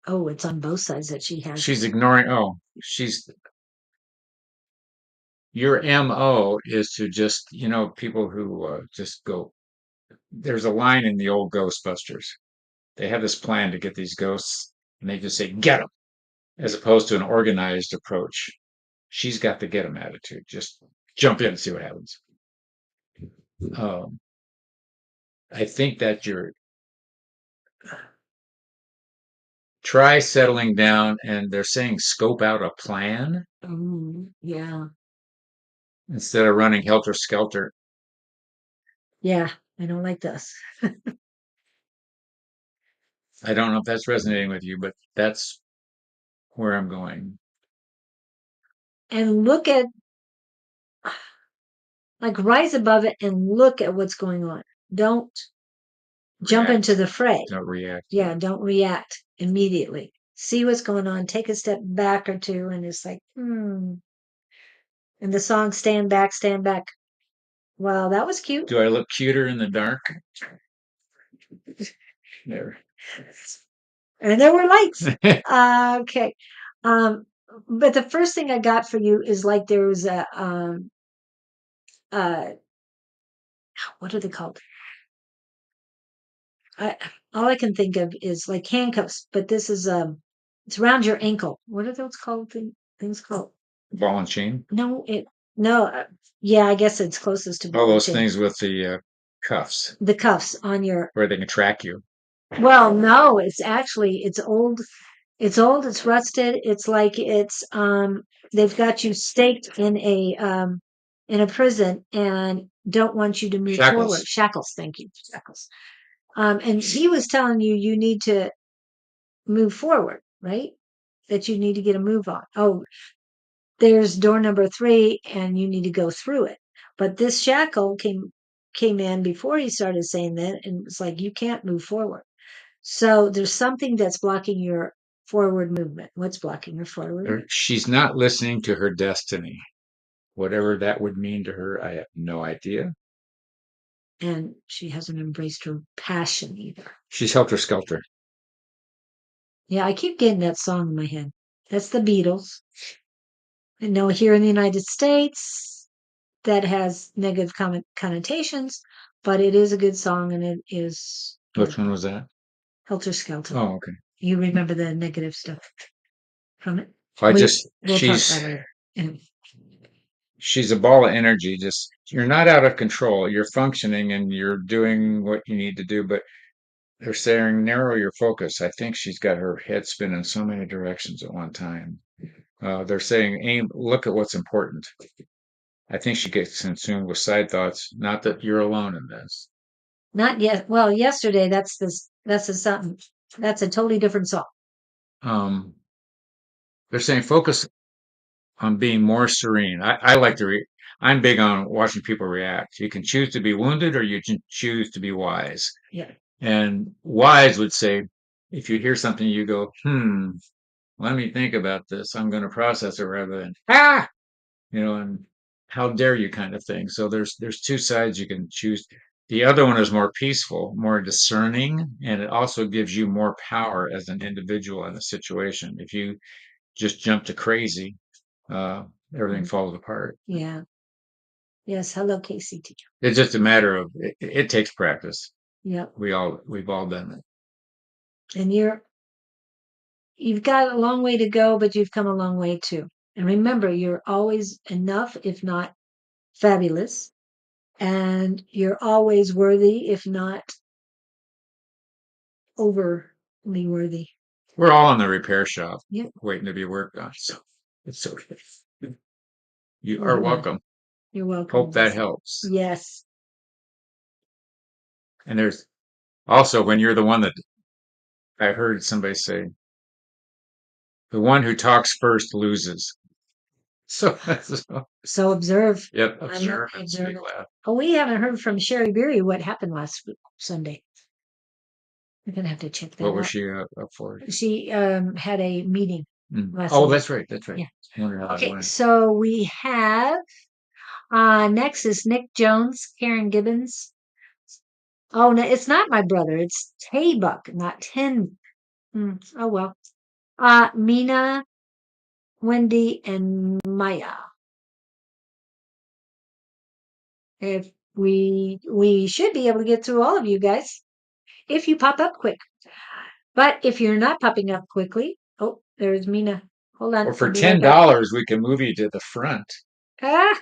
Oh, it's on both sides that she has. She's ignoring. Oh, your MO is to just, people who just go. There's a line in the old Ghostbusters. they have this plan to get these ghosts, and they just say, get them, as opposed to an organized approach. She's got the get them attitude. Just jump in and see what happens. Um, I think that you're try settling down, and they're saying scope out a plan Yeah. instead of running helter skelter. Yeah. I don't like this. I don't know if that's resonating with you, but that's where I'm going. And look at, like, rise above it and look at what's going on. Don't jump React. into the fray. Don't react. Yeah. Don't react immediately. See what's going on. Take a step back or two, and it's like, And the song Stand Back, Stand Back. Wow, that was cute. Do I look cuter in the dark? Never. And there were lights. Okay. But the first thing I got for you is like there was a uh what are they called? I all I can think of is like handcuffs, but this is it's around your ankle. What are those called things called? Ball and chain. No, no, yeah, I guess it's closest to All ball and those chain. things with the cuffs The cuffs on your where they can track you. well, no, it's actually it's old. It's rusted. It's like they've got you staked in a prison and don't want you to move Shackles. forward. Shackles, thank you. Shackles. And he was telling you you need to move forward, right? That you need to get a move on. Oh, there's door number 3 and you need to go through it. But this shackle came in before he started saying that, and it's like you can't move forward. So there's something that's blocking your forward movement. What's blocking your forward movement? She's not listening to her destiny. Whatever that would mean to her, I have no idea. And she hasn't embraced her passion either. She's helter skelter. Yeah, I keep getting that song in my head. That's the Beatles. I know here in the United States that has negative connotations, but it is a good song and it is Which one was that? Helter Skelter. Oh, okay. You remember the negative stuff from it? I We'll just talk about it later. Yeah. she's a ball of energy. Just you're not out of control. You're functioning and you're doing what you need to do, but they're saying narrow your focus. I think she's got her head spinning so many directions at one time. They're saying aim, look at what's important. I think she gets consumed with side thoughts. Not that you're alone in this. Not yet. Well, yesterday that's a something. That's a totally different song. Um, they're saying focus on being more serene. I like to I'm big on watching people react. You can choose to be wounded or you can choose to be wise. Yeah. And wise would say, if you hear something, you go, let me think about this. I'm going to process it rather than, and how dare you kind of thing. So there's two sides you can choose. The other one is more peaceful, more discerning, and it also gives you more power as an individual in a situation. If you just jump to crazy, uh, everything falls apart. Yeah. Yes. Hello, KCT. It's just a matter of it takes practice. Yep. We've all done it. And you've got a long way to go, but you've come a long way too. And remember, you're always enough, if not fabulous. And you're always worthy, if not overly worthy. We're all in the repair shop, Yep. waiting to be worked on. So it's okay. You Oh, are yeah. welcome. You're welcome. Hope that helps. Yes. And there's also when you're the one that I heard somebody say, the one who talks first loses. So, So observe. yep, I'm observe and observant. speak loud. Oh, we haven't heard from Sherry Berry what happened last Sunday. We're gonna have to check that What was out. she up for? She had a meeting last Oh, Sunday. that's right. That's right. Yeah. I wonder how that Okay, went. so we have next is Nick Jones, Karen Gibbons. Oh no, it's not my brother. It's Taybuck, not Ten. Oh well. Mina, Wendy, and Maya. If we should be able to get through all of you guys if you pop up quick. But if you're not popping up quickly, oh, there's Mina. Hold Or on, for I'll be right $10, back. we can move you to the front. Ah,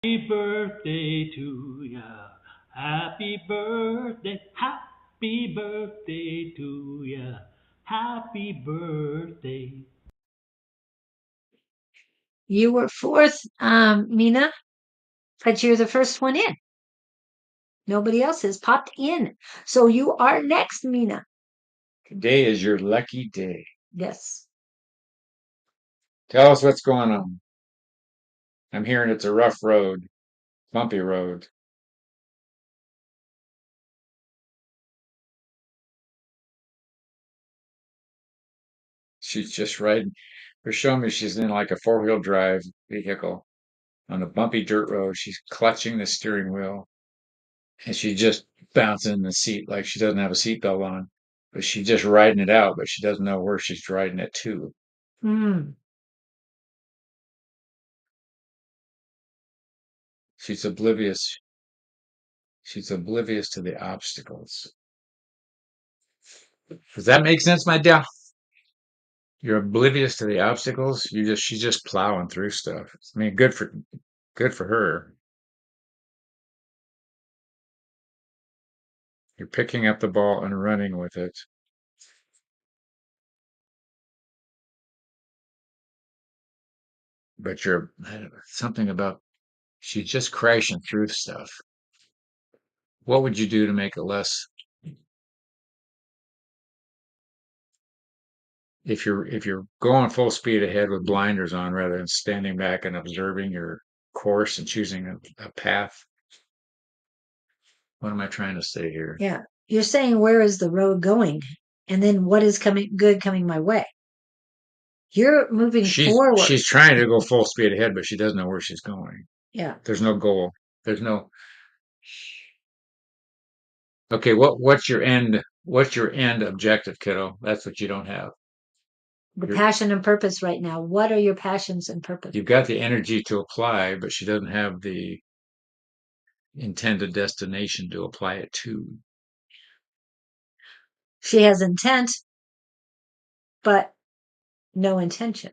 Happy birthday to ya. Happy birthday to ya. Happy birthday. you were fourth, Mina, but you're the first one in. Nobody else has popped in. So you are next, Mina. Today is your lucky day. Yes. Tell us what's going on. I'm hearing it's a rough road, bumpy road. She's just riding. They're showing me she's in like a four-wheel drive vehicle on a bumpy dirt road. She's clutching the steering wheel and she just bouncing in the seat like she doesn't have a seatbelt on. But she's just riding it out, but she doesn't know where she's riding it to. Mm. She's oblivious. She's oblivious to the obstacles. Does that make sense, my dear? You're oblivious to the obstacles. She's just plowing through stuff. I mean, good for her. You're picking up the ball and running with it. But something about she's just crashing through stuff. What would you do to make it less if you're going full speed ahead with blinders on rather than standing back and observing your course and choosing a path? What am I trying to say here? Yeah. You're saying where is the road going? And then what is coming my way? You're moving forward. She's trying to go full speed ahead, but she doesn't know where she's going. Yeah. There's no goal. There's no okay. What's your end objective, kiddo? That's what you don't have. The You're, passion and purpose right now. What are your passions and purpose? you've got the energy to apply, but she doesn't have the intended destination to apply it to. She has intent, but no intention.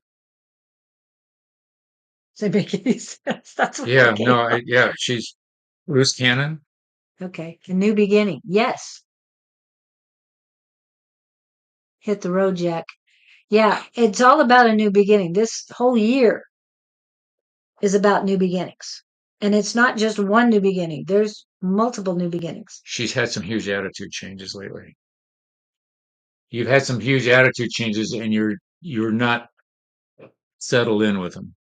Does that make any sense? That's what I Yeah, came no, from. yeah, she's loose cannon. Okay. A new beginning. Yes. Hit the road, Jack. Yeah. It's all about a new beginning. This whole year is about new beginnings. And it's not just one new beginning. There's multiple new beginnings. She's had some huge attitude changes lately. You've had some huge attitude changes, and you're not settled in with them.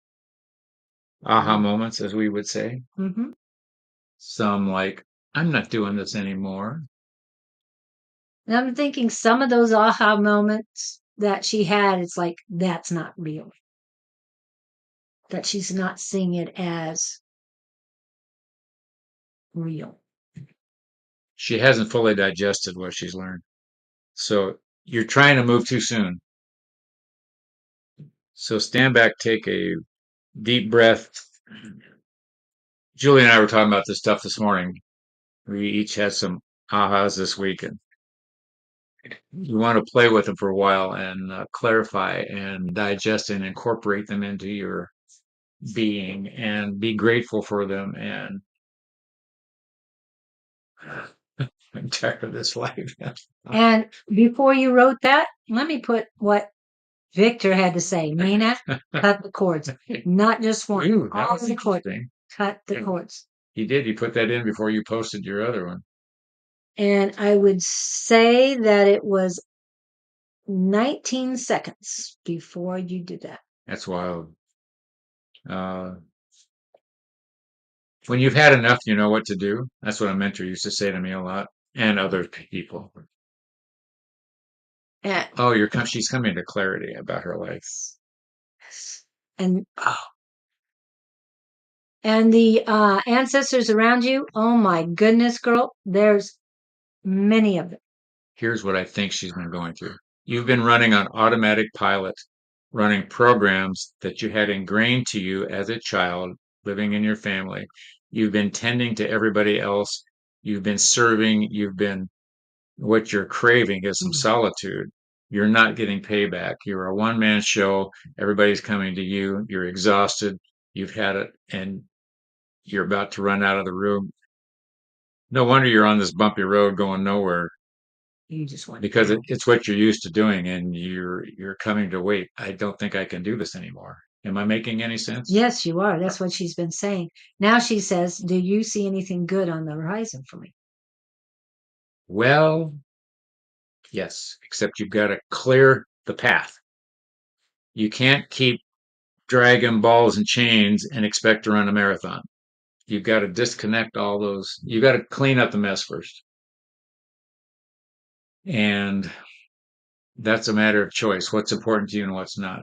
Aha moments, as we would say. Mm-hmm. Some like, I'm not doing this anymore. And I'm thinking some of those aha moments that she had, it's like, that's not real. That she's not seeing it as real. She hasn't fully digested what she's learned. So you're trying to move too soon. So stand back, take a deep breath. Julie and I were talking about this stuff this morning. We each had some ahas this week, and you want to play with them for a while and clarify and digest and incorporate them into your being and be grateful for them. And I'm tired of this life. And before you wrote that, let me put what Victor had to say. Mina, cut the cords. Not just one. Ooh, that All was the cords. interesting. Cut the Yeah. cords. He did. He put that in before you posted your other one. And I would say that it was 19 seconds before you did that. That's wild. Uh, when you've had enough, you know what to do. That's what a mentor used to say to me a lot, and other people. And, Oh, she's coming to clarity about her life. and Oh, the ancestors around you, oh my goodness, girl, there's many of them. here's what I think she's been going through. You've been running on automatic pilot, running programs that you had ingrained to you as a child living in your family. You've been tending to everybody else. You've been serving. What you're craving is some Mm. solitude. You're not getting payback. You're a one-man show. Everybody's coming to you. You're exhausted. You've had it and you're about to run out of the room. No wonder you're on this bumpy road going nowhere You just want because to. it's what you're used to doing and you're coming to wait. I don't think I can do this anymore. Am I making any sense? Yes, you are. That's what she's been saying. Now she says, do you see anything good on the horizon for me? Well, yes, except you've got to clear the path. You can't keep dragging balls and chains and expect to run a marathon. You've got to disconnect all those. You've got to clean up the mess first. And that's a matter of choice. What's important to you and what's not.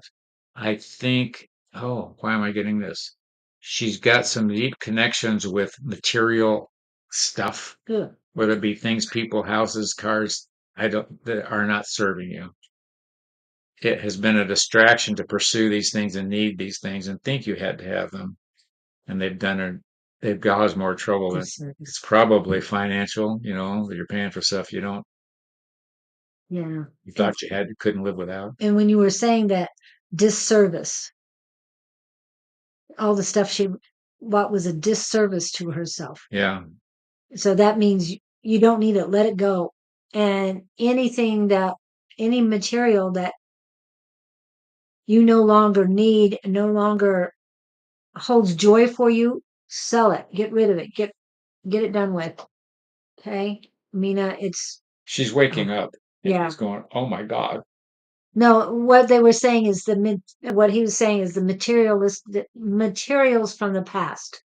I think, oh, why am I getting this? She's got some deep connections with material stuff, Good. whether it be things, people, houses, cars, that are not serving you. It has been a distraction to pursue these things and need these things and think you had to have them. And they've caused more trouble than it's Disservice. probably financial, you're paying for stuff Yeah. you And, thought you couldn't live without. and when you were saying that disservice, all the stuff she bought was a disservice to herself. Yeah. So that means you don't need it. Let it go. And any material that you no longer need, no longer holds joy for you, sell it. Get rid of it. Get it done with. Okay, Mina, it's She's waking oh, up and yeah. she's going, oh my God. No, what they were saying is what he was saying is the materials from the past.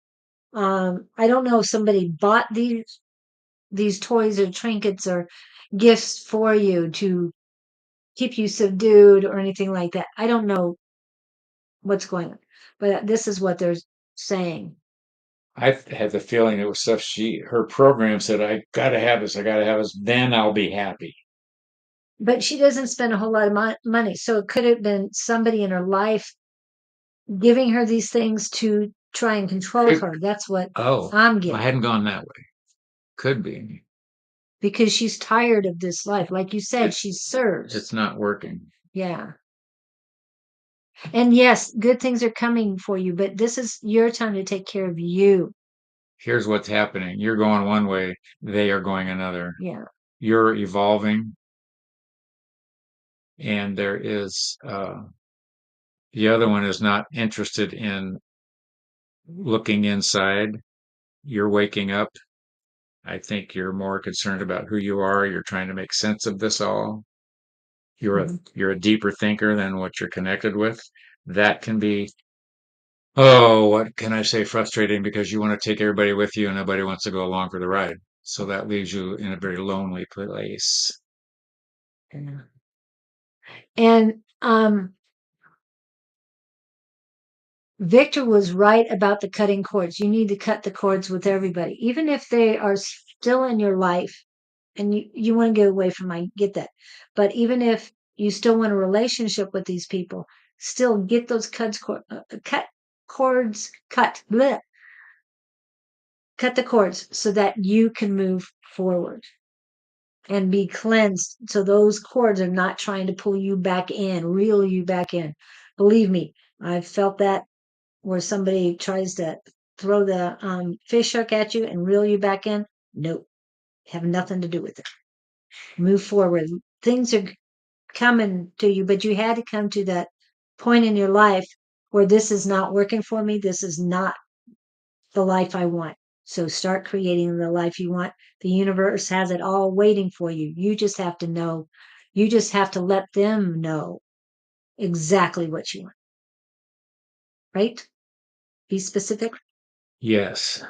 I don't know if somebody bought these toys or trinkets or gifts for you to keep you subdued or anything like that. I don't know what's going on, but this is what they're saying. I had the feeling it was stuff her program said, I gotta have this, I gotta have this, then I'll be happy. But she doesn't spend a whole lot of money, so it could have been somebody in her life giving her these things to try and control Could, her. That's what oh, I'm I getting. hadn't gone that way. Could be. Because she's tired of this life. Like you said, It, she serves. it's not working. Yeah. And yes, good things are coming for you, but this is your time to take care of you. Here's what's happening. You're going one way, they are going another. Yeah. You're evolving, and the other one is not interested in looking inside. You're waking up. I think you're more concerned about who you are. You're trying to make sense of this all. Mhm. You're a deeper thinker than what you're connected with. That can be, oh, what can I say, frustrating because you want to take everybody with you and nobody wants to go along for the ride. So that leaves you in a very lonely place. Yeah. And Victor was right about the cutting cords. You need to cut the cords with everybody, even if they are still in your life and you want to get away from, I get that. But even if you still want a relationship with these people, still get those cords cut. Bleh, cut the cords so that you can move forward and be cleansed. So those cords are not trying to pull you back in, reel you back in. Believe me, I've felt that where somebody tries to throw the fish hook at you and reel you back in. Nope, have nothing to do with it. Move forward. Things are coming to you, but you had to come to that point in your life where this is not working for me. This is not the life I want. So start creating the life you want. The universe has it all waiting for you. You just have to know. You just have to let them know exactly what you want. Right? Be specific. Yes.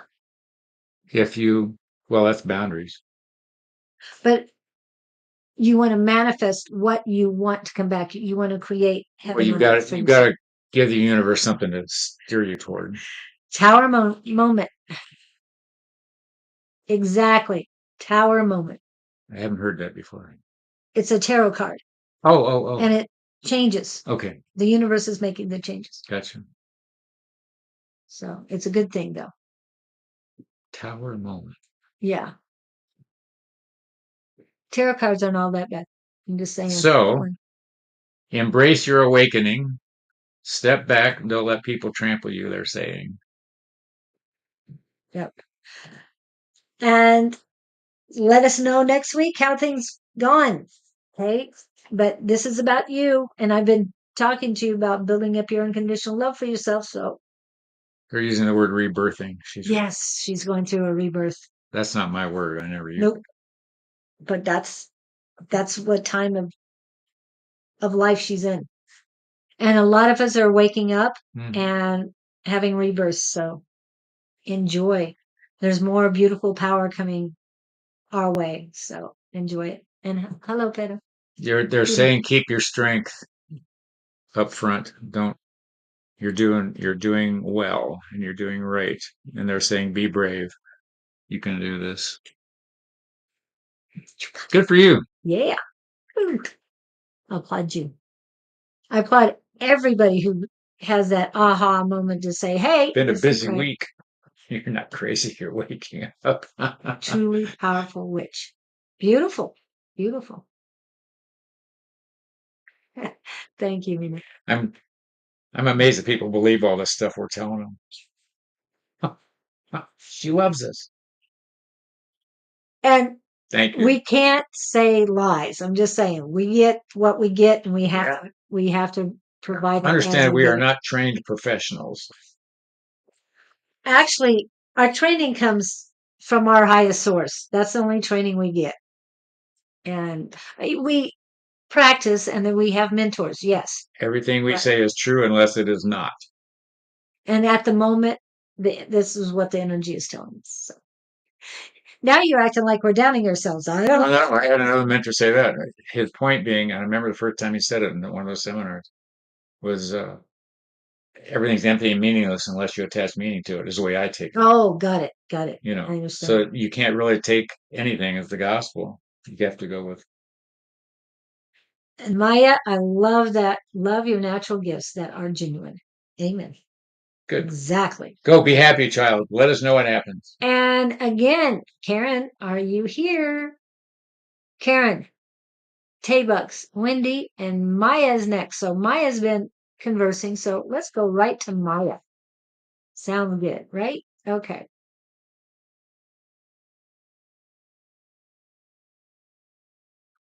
If you, well, that's boundaries. But you want to manifest what you want to come back. You want to create Well, heaven you on got earth to for you got yourself. to give the universe something to steer you toward. Tower moment. Exactly. Tower moment. I haven't heard that before. It's a tarot card Oh. and it changes. Okay, The universe is making the changes. gotcha. So it's a good thing though. Tower moment. Yeah. Tarot cards aren't all that bad. I'm just saying. So, embrace your awakening. Step back. Don't let people trample you, they're saying. Yep. And let us know next week how things gone. Okay. But this is about you. And I've been talking to you about building up your unconditional love for yourself. So They're using the word rebirthing. yes, she's going through a rebirth. That's not my word. I never use Nope. But that's what time of life she's in. And a lot of us are waking up it. and having rebirths. So enjoy. There's more beautiful power coming our way. So enjoy it. And hello, Peter. They're saying keep your strength up front. Don't you're doing well and you're doing right. And they're saying be brave. You can do this. Good for you. Yeah. I applaud you. I applaud everybody who has that aha moment to say, hey, Been a this is busy right. week. You're not crazy. You're waking up. Truly powerful witch. Beautiful. Beautiful. Thank you, Mina. I'm amazed that people believe all this stuff we're telling them. She loves us. And Thank you. we can't say lies. I'm just saying we get what we get and we have to provide it as Understand we get are it. not trained professionals. Actually, our training comes from our highest source. That's the only training we get. And we practice and then we have mentors. Yes. Everything we Right. say is true unless it is not. And at the moment, this is what the energy is telling us. So. Now you're acting like we're downing ourselves. I don't know. No, I had another mentor say that. His point being, I remember the first time he said it in one of those seminars, was everything's empty and meaningless unless you attach meaning to it, is the way I take it. Oh, got it. Got it. You I know, understand. so you can't really take anything as the gospel. You have to go with. And Maya, I love that. Love your natural gifts that are genuine. Amen. Good. Exactly. Go be happy, child. Let us know what happens. And again, Karen, are you here? Karen, Tay-Bucks, Wendy, and Maya's next. So Maya's been conversing. So let's go right to Maya. Sound good, right? Okay.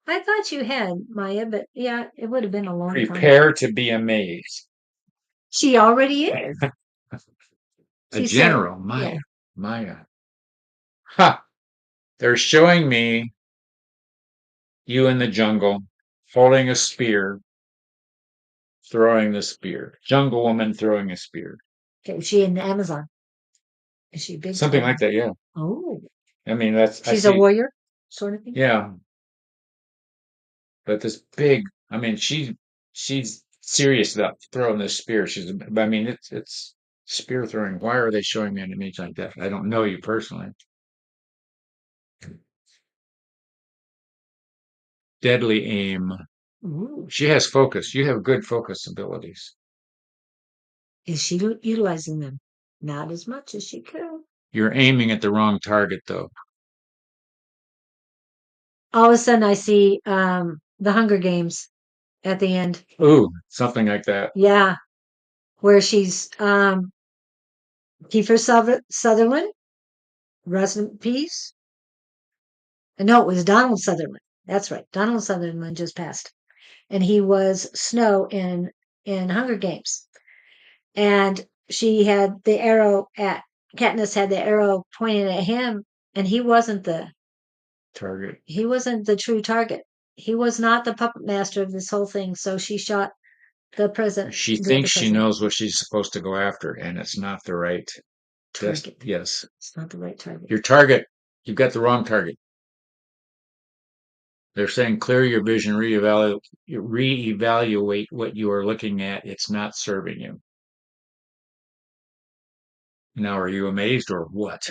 I thought you had, Maya, but yeah, it would have been a long time. Prepare to be amazed. She already is. A general, said, Maya. yeah. Maya. Ha! They're showing me you in the jungle holding a spear, throwing the spear. Jungle woman throwing a spear. Okay, is she in the Amazon? Is she big? Something like that, yeah. Oh. I mean, that's. She's a warrior, sort of thing? Yeah. But this big, I mean, she's serious about throwing this spear. I mean, it's spear throwing. Why are they showing me an image like that? I don't know you personally. Deadly aim. Ooh. She has focus. You have good focus abilities. Is she utilizing them? Not as much as she could. You're aiming at the wrong target, though. All of a sudden, I see the Hunger Games at the end. Ooh, something like that. Yeah, where she's Kiefer Sutherland, rest in peace. No, it was Donald Sutherland. That's right. Donald Sutherland just passed, and he was Snow in Hunger Games. And she had the arrow at Katniss had the arrow pointed at him, and he wasn't the Target. He wasn't the true target. He was not the puppet master of this whole thing. So she shot the president. She thinks she knows what she's supposed to go after, and it's not the right target. Yes. It's not the right target. Your target, you've got the wrong target. They're saying clear your vision, reevaluate what you are looking at. It's not serving you. Now, are you amazed or what?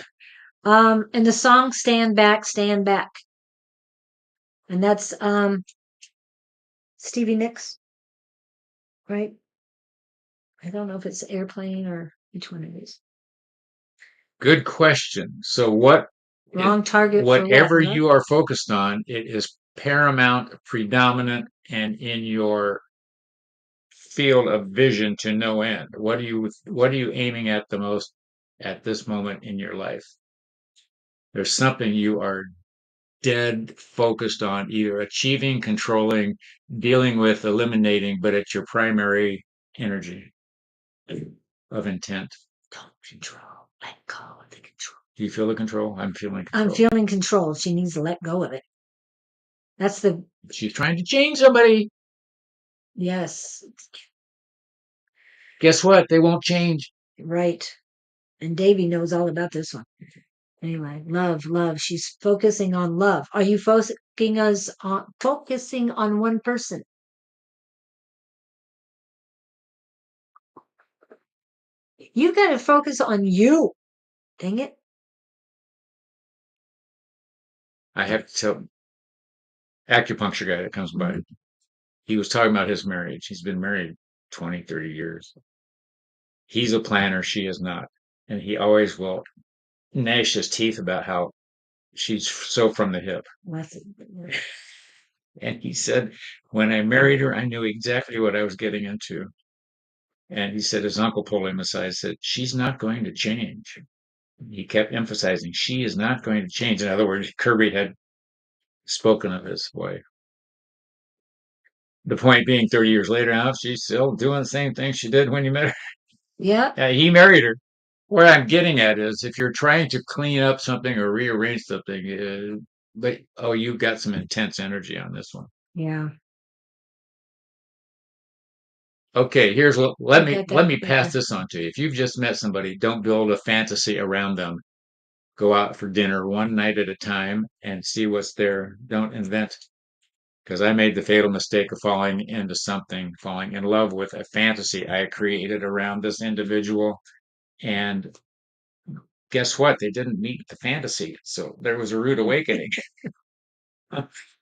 And the song Stand Back, Stand Back. And that's Stevie Nicks, right? I don't know if it's Airplane or which one it is. Good question. So Wrong target for what, whatever right? you are focused on, it is paramount, predominant, and in your field of vision to no end. What are you aiming at the most at this moment in your life? There's something you are dead focused on, either achieving, controlling, dealing with, eliminating, but it's your primary energy of intent. Don't control. Let go of the control. Do you feel the control? I'm feeling control. I'm feeling control. She needs to let go of it. That's the. She's trying to change somebody. Yes. Guess what? They won't change. Right. And Davy knows all about this one. Anyway, love, love. She's focusing on love. Are you focusing on one person? You've got to focus on you. Dang it. I have to tell acupuncture guy that comes by. He was talking about his marriage. He's been married 20, 30 years. He's a planner. She is not. And he always will gnash his teeth about how she's so from the hip. And he said, when I married her, I knew exactly what I was getting into. And he said his uncle pulled him aside and said, she's not going to change. He kept emphasizing, she is not going to change. In other words, Kirby had spoken of his wife. The point being, 30 years later now, she's still doing the same thing she did when you met her. Yeah. He married her. What I'm getting at is if you're trying to clean up something or rearrange something, but you've got some intense energy on this one. Yeah. Okay, let me Yeah. pass this on to you. If you've just met somebody, don't build a fantasy around them. Go out for dinner one night at a time and see what's there. Don't invent. Because I made the fatal mistake of falling in love with a fantasy I created around this individual. And guess what? They didn't meet the fantasy. So there was a rude awakening.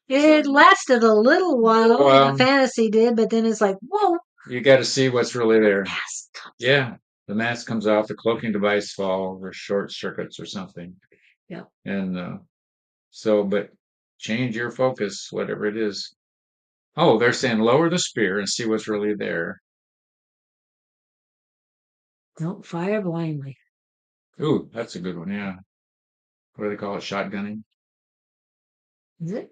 It lasted a little while. The fantasy did, but then it's like, whoa. You got to see what's really there. Mask. Yeah. The mask comes off, the cloaking device falls, or short circuits or something. Yeah. And but change your focus, whatever it is. They're saying lower the spear and see what's really there. Don't fire blindly. Ooh, that's a good one. Yeah. What do they call it? Shotgunning. Is it?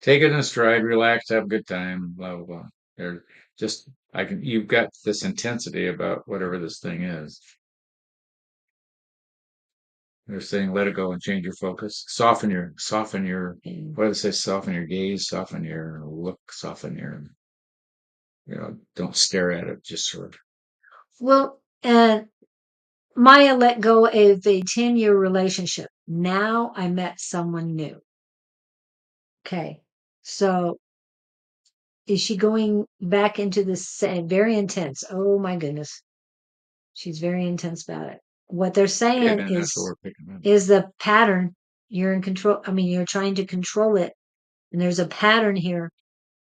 Take it in stride, relax, have a good time, blah blah blah. You've got this intensity about whatever this thing is. They're saying let it go and change your focus. Soften your what do they say? Soften your gaze, soften your look, soften your don't stare at it, just sort of. Well, and Maya let go of a 10-year relationship. Now I met someone new. Okay. So is she going back into this very intense? Oh my goodness. She's very intense about it. What they're saying is the pattern. You're in control. I mean, you're trying to control it. And there's a pattern here.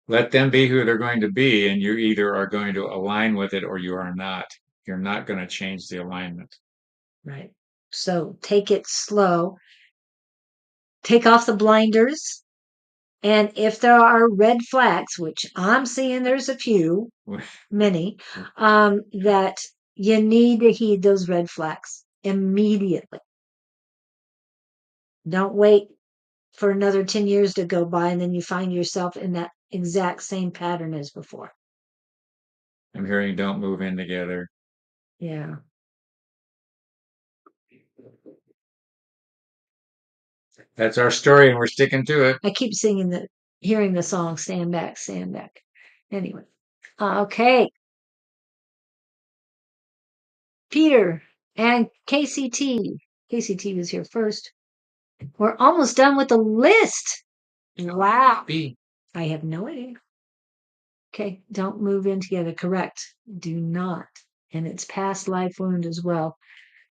Let them be who they're going to be, and you either are going to align with it or you are not. You're not going to change the alignment. Right. So take it slow. Take off the blinders. And if there are red flags, which I'm seeing there's a few, many, that you need to heed those red flags immediately. Don't wait for another 10 years to go by and then you find yourself in that exact same pattern as before. I'm hearing don't move in together. Yeah. That's our story and we're sticking to it. I keep hearing the song Stand Back, Stand Back. Anyway. Okay. Peter and KCT. KCT was here first. We're almost done with the list. Wow. B. I have no idea. Okay, don't move in together. Correct. Do not. And it's past life wound as well.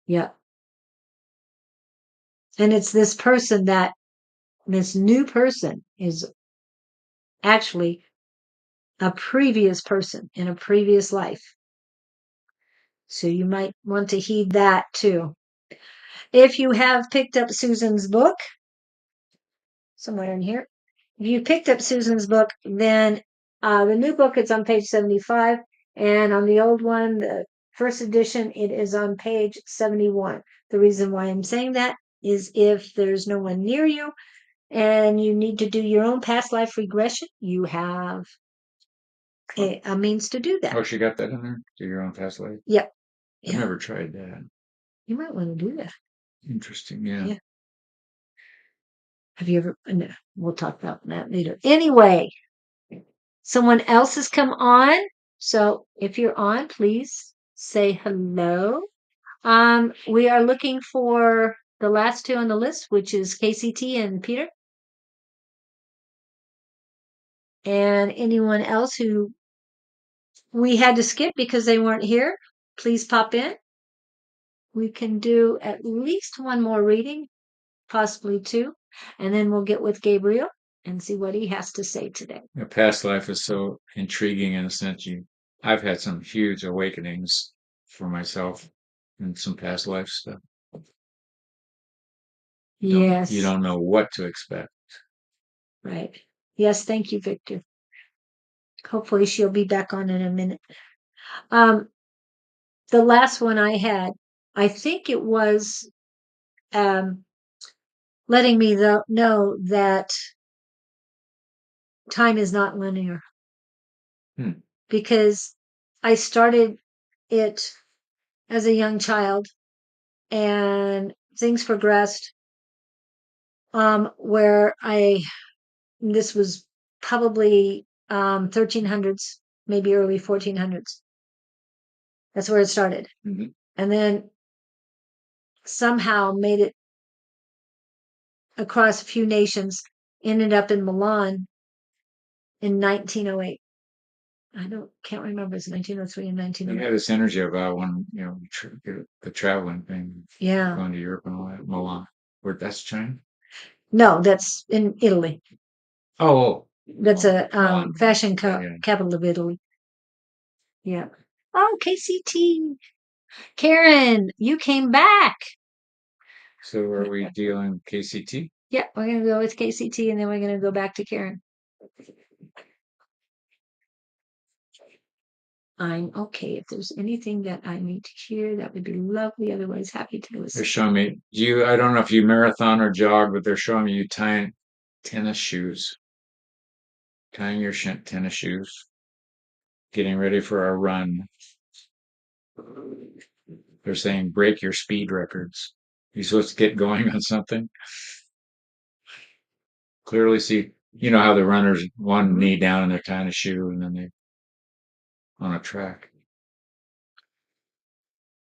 Yep. And it's this person that this new person is actually a previous person in a previous life. So you might want to heed that too. If you have picked up Susan's book, somewhere in here, if you picked up Susan's book, then the new book is on page 75, and on the old one, the first edition, it is on page 71. The reason why I'm saying that is if there's no one near you and you need to do your own past life regression, you have a means to do that. Oh, she got that in there? Do your own past life? Yep. I've Yeah. never tried that. You might want to do that. Interesting. Yeah. Yeah. Have you ever? No, we'll talk about that later. Anyway, someone else has come on. So if you're on, please say hello. We are looking for the last two on the list, which is KCT and Peter. And anyone else who we had to skip because they weren't here, please pop in. We can do at least one more reading, possibly two, and then we'll get with Gabriel and see what he has to say today. Your past life is so intriguing in a sense. I've had some huge awakenings for myself in some past life stuff. Yes. You don't know what to expect. Right. Yes, thank you, Victor. Hopefully she'll be back on in a minute. The last one I had, I think it was letting me know that time is not linear. Because I started it as a young child and things progressed where this was probably 1300s, maybe early 1400s. That's where it started. Mm-hmm. And then somehow made it across a few nations, ended up in Milan in 1908. Can't remember. It's 1903 and 1908. You had this energy about when, the traveling thing. Yeah. Going to Europe and all that. Milan. That's China? No, that's in Italy. Oh. That's a Milan. fashion capital of Italy. Yeah. Oh, KCT. Karen, you came back. So are we dealing KCT? Yeah, we're going to go with KCT and then we're going to go back to Karen. I'm okay. If there's anything that I need to hear, that would be lovely. Otherwise, happy to They're listen. showing me, I don't know if you marathon or jog, but they're showing me you tying tennis shoes. Tying your tennis shoes. Getting ready for a run. They're saying break your speed records. You're supposed to get going on something. Clearly see, you know how the runners one knee down in their tying a shoe and then they on a track.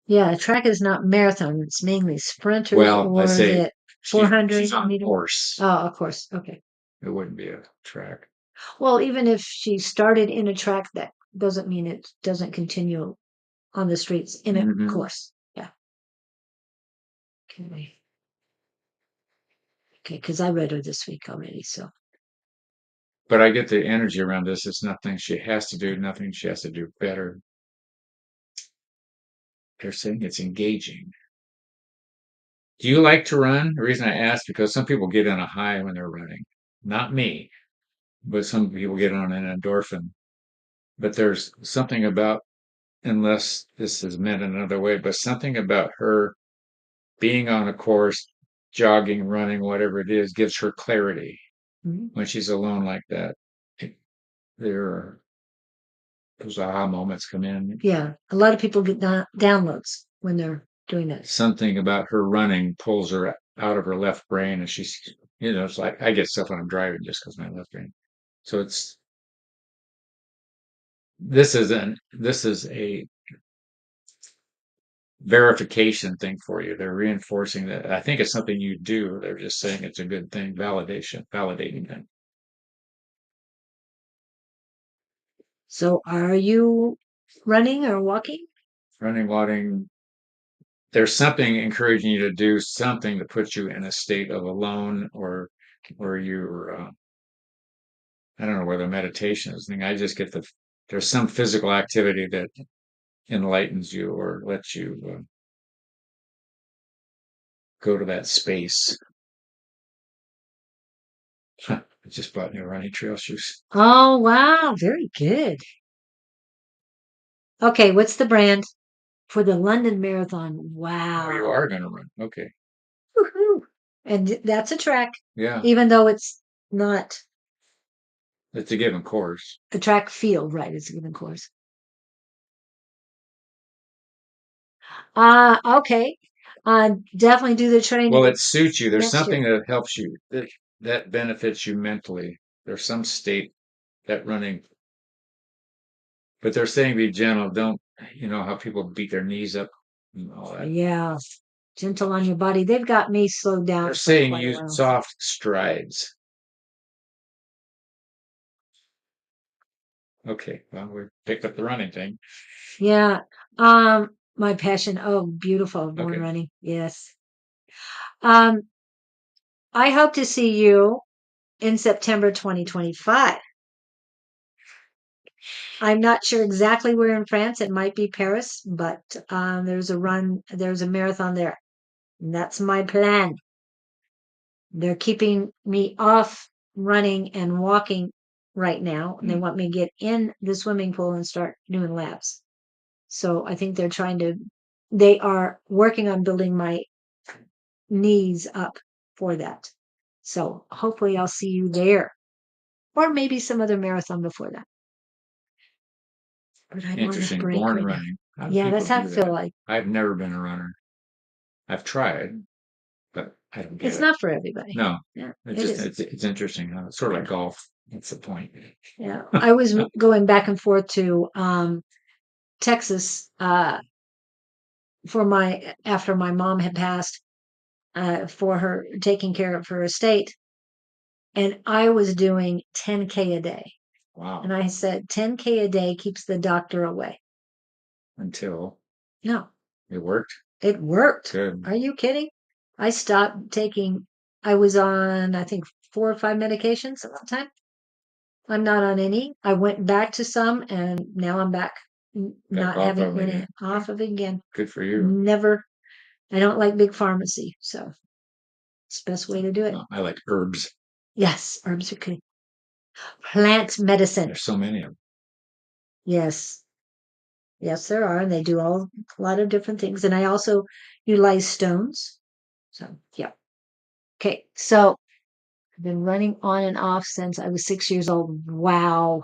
Yeah, a track is not marathon. It's mainly sprinters Well, I or say the 400 she's on a meter. course. Oh, of course. Okay. It wouldn't be a track. Well, even if she started in a track, that doesn't mean it doesn't continue on the streets in a course. Yeah. Okay. Okay, because I read her this week already, so. But I get the energy around this. It's nothing she has to do, nothing she has to do better. They're saying it's engaging. Do you like to run? The reason I ask, because some people get on a high when they're running. Not me, but some people get on an endorphin. But there's something about, unless this is meant another way, but something about her being on a course, jogging, running, whatever it is, gives her clarity. When she's alone like that. Those aha moments come in. Yeah, a lot of people get downloads when they're doing that. Something about her running pulls her out of her left brain, and she's, it's like I get stuff when I'm driving just because my left brain. So this is a verification thing for you. They're reinforcing that. I think it's something you do. They're just saying it's a good thing, validating thing. So are you running or walking? Running, walking. There's something encouraging you to do something that puts you in a state of alone or you're, I don't know whether meditation is the thing. I just get there's some physical activity that enlightens you or lets you go to that space. I just bought new running trail shoes. Oh, wow. Very good. Okay, what's the brand for the London Marathon? Oh, you Wow. are going to run. Okay. Woohoo. And that's a track, Yeah. even though it's not It's a given course. a track field, right? It's a given course. Okay. Definitely do the Well, training it suits you. There's next year. something that helps you that benefits you mentally. There's some state that running, but they're saying be gentle. Don't, you know how people beat their knees up and all that. Yeah. Gentle on your body. They've got me slowed down They're for saying quite a use while. soft strides. Okay, well, we picked up the running thing. Yeah. My passion. Oh, beautiful. Born Okay. running. Yes. Um, I hope to see you in September 2025. I'm not sure exactly where in France. It might be Paris, but there's a marathon there. And that's my plan. They're keeping me off running and walking right now. And they want me to get in the swimming pool and start doing laps. So I think they are working on building my knees up for that. So hopefully I'll see you there or maybe some other marathon before that. But I want a Interesting. break Born right now. running. How do Yeah, people that's how I do feel that? like. I've never been a runner. I've tried, but I don't get It's it. not for everybody. No, Yeah, it's it just isn't. it's interesting how it's sort of like Yeah. golf. That's the point. Yeah. I was going back and forth to Texas after my mom had passed for her taking care of her estate, and I was doing 10K a day. Wow. And I said 10K a day keeps the doctor away. Until No, it worked. it worked. Good. Are you kidding? I stopped taking. I was on I think 4 or 5 medications at the time. I'm not on any. I went back to some, and now I'm back Back not off having of it any again. off of it again. Good for you. Never. I don't like big pharmacy, so it's the best way to do it. No, I like herbs. Yes, herbs are good. Plant medicine. There's so many of them. Yes. Yes, there are, and they do a lot of different things. And I also utilize stones. So, yeah. Okay, so I've been running on and off since I was 6 years old. Wow.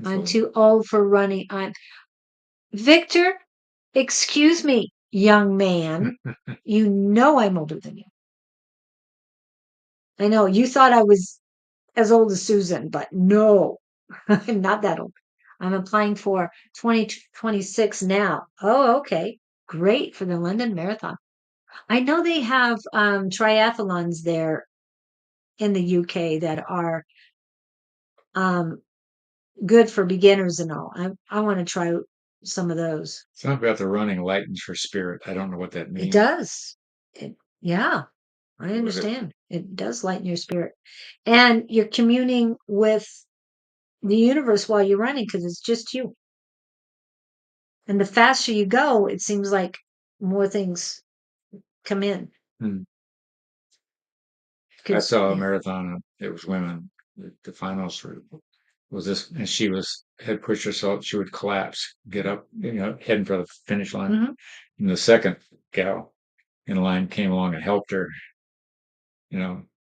I'm too old for running. Victor, excuse me, young man. You know I'm older than you. I know you thought I was as old as Susan, but no, I'm not that old. I'm applying for 2026 now. Oh, okay. Great for the London Marathon. I know they have triathlons there in the UK that are um, good for beginners and all. I want to try some of those. Something about the running lightens your spirit. I don't know what that It means. does. Yeah, I What is it? understand. It does lighten your spirit. And you're communing with the universe while you're running because it's just you. And the faster you go, it seems like more things come in. Hmm. I 'Cause, saw a yeah. marathon. It was women. The finals was this, and she had pushed herself. She would collapse, get up, heading for the finish line. Mhm. And the second gal in line came along and helped her.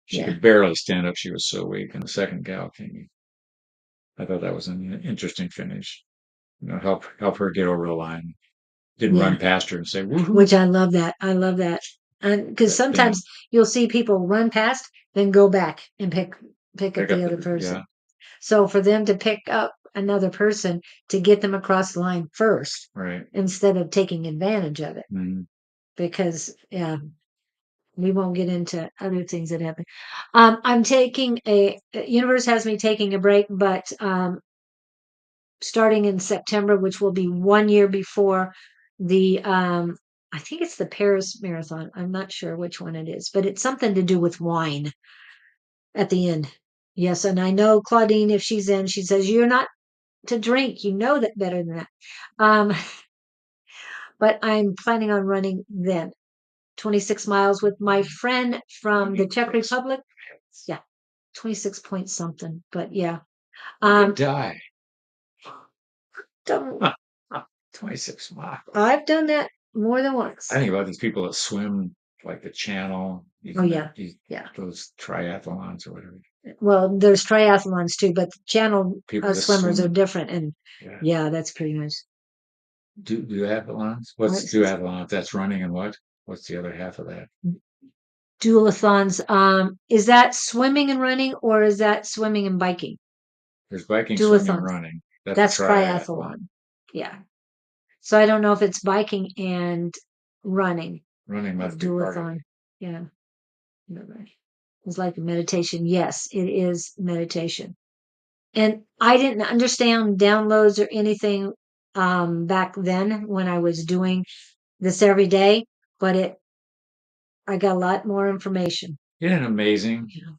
She Yeah. could barely stand up. She was so weak. And the second gal came. I thought that was an interesting finish. Help her get over the line. Didn't Yeah. run past her and say woohoo. Which I love that. I love that. And because That thing, sometimes you'll see people run past, then go back and pick up pick the up other the yeah, person. So for them to pick up another person to get them across the line first right. instead of taking advantage of it. Mm. Because yeah, we won't get into other things that happen. I'm taking universe has me taking a break, but starting in September, which will be 1 year before the I think it's the Paris Marathon. I'm not sure which one it is, but it's something to do with wine at the end. Yes, and I know Claudine, if she's in, she says you're not to drink. You know that better than that. But I'm planning on running then. 26 miles with my friend from the Czech Republic. Yeah, 26 point something. But yeah. Die. Don't, 26 miles. I've done that more than once. I think about these people that swim like the channel. Oh, yeah. Yeah. Those triathlons or whatever. Well, there's triathlons too, but the channel People that swimmers are swim. different. And Yeah. yeah, that's pretty nice. Duathlons? What's duathlon? If that's running and what? What's the other half of that? Duathlons. Is that swimming and running, or is that swimming and biking? There's biking, Duathlons. swimming, running. That's a triathlon. Yeah. So I don't know if it's biking and running. Running must be part of it. Yeah. It's like meditation. Yes, it is meditation. And I didn't understand downloads or anything back then when I was doing this every day, but I got a lot more information. Isn't it amazing Yeah.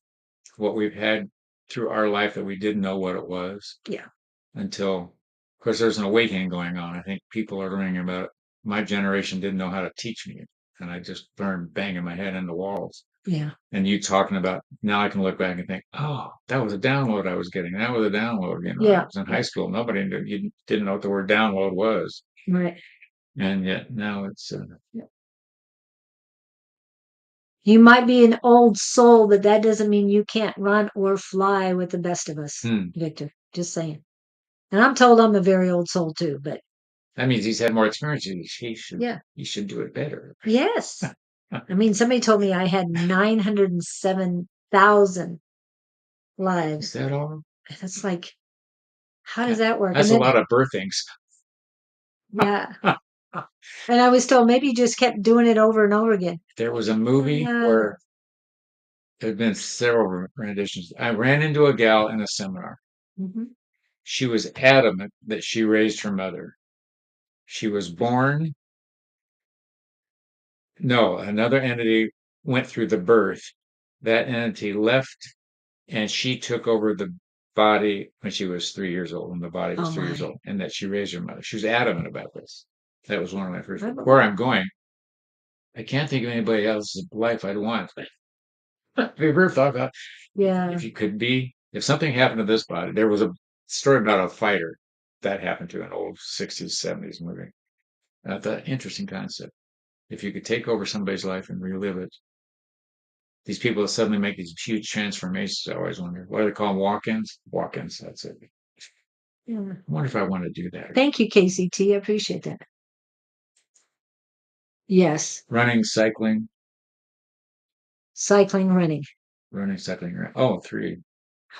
what we've had through our life that we didn't know what it was? Yeah. Until, of course, there's an awakening going on. I think people are learning about it. My generation didn't know how to teach me, and I just learned banging my head into walls. Yeah. And you talking about, now I can look back and think, oh, that was a download I was getting. That was a download. Yeah. I was in high school. Nobody knew, you didn't know what the word download was. Right. And yet now it's. You might be an old soul, but that doesn't mean you can't run or fly with the best of us, Victor. Just saying. And I'm told I'm a very old soul too, but. That means he's had more experience. He should do it better. Yes. I mean, somebody told me I had 907,000 lives. Is that all? That's like, how does that work? That's a lot of birthings. Yeah. And I was told maybe you just kept doing it over and over again. There was a movie where there had been several renditions. I ran into a gal in a seminar. Mm-hmm. She was adamant that she raised her mother. She was born. No, another entity went through the birth. That entity left, and she took over the body when she was 3 years old, when the body was 3 years old, and that she raised her mother. She was adamant about this. That was one of my first. Where I'm going, I can't think of anybody else's life I'd want. Have you ever thought about if you could be, if something happened to this body? There was a story about a fighter that happened to an old 60s, 70s movie. I thought, interesting concept. If you could take over somebody's life and relive it, these people that suddenly make these huge transformations, I always wonder, what do they call them? Walk-ins? Walk-ins, that's it. Yeah. I wonder if I want to do that. Thank you, KCT. I appreciate that. Yes. Running, cycling. Cycling, running. Running, cycling, running. Oh, 3.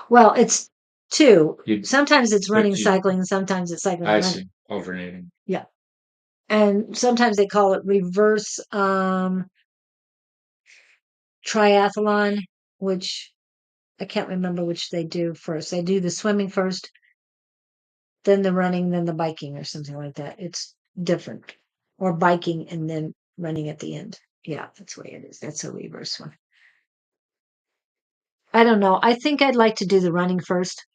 Well, it's 2. Sometimes it's running, cycling, and sometimes it's cycling, running. I see. Alternating. Yeah. And sometimes they call it reverse triathlon, which I can't remember which they do first. They do the swimming first, then the running, then the biking or something like that. It's different. Or biking and then running at the end. Yeah, that's the way it is. That's a reverse one. I don't know. I think I'd like to do the running first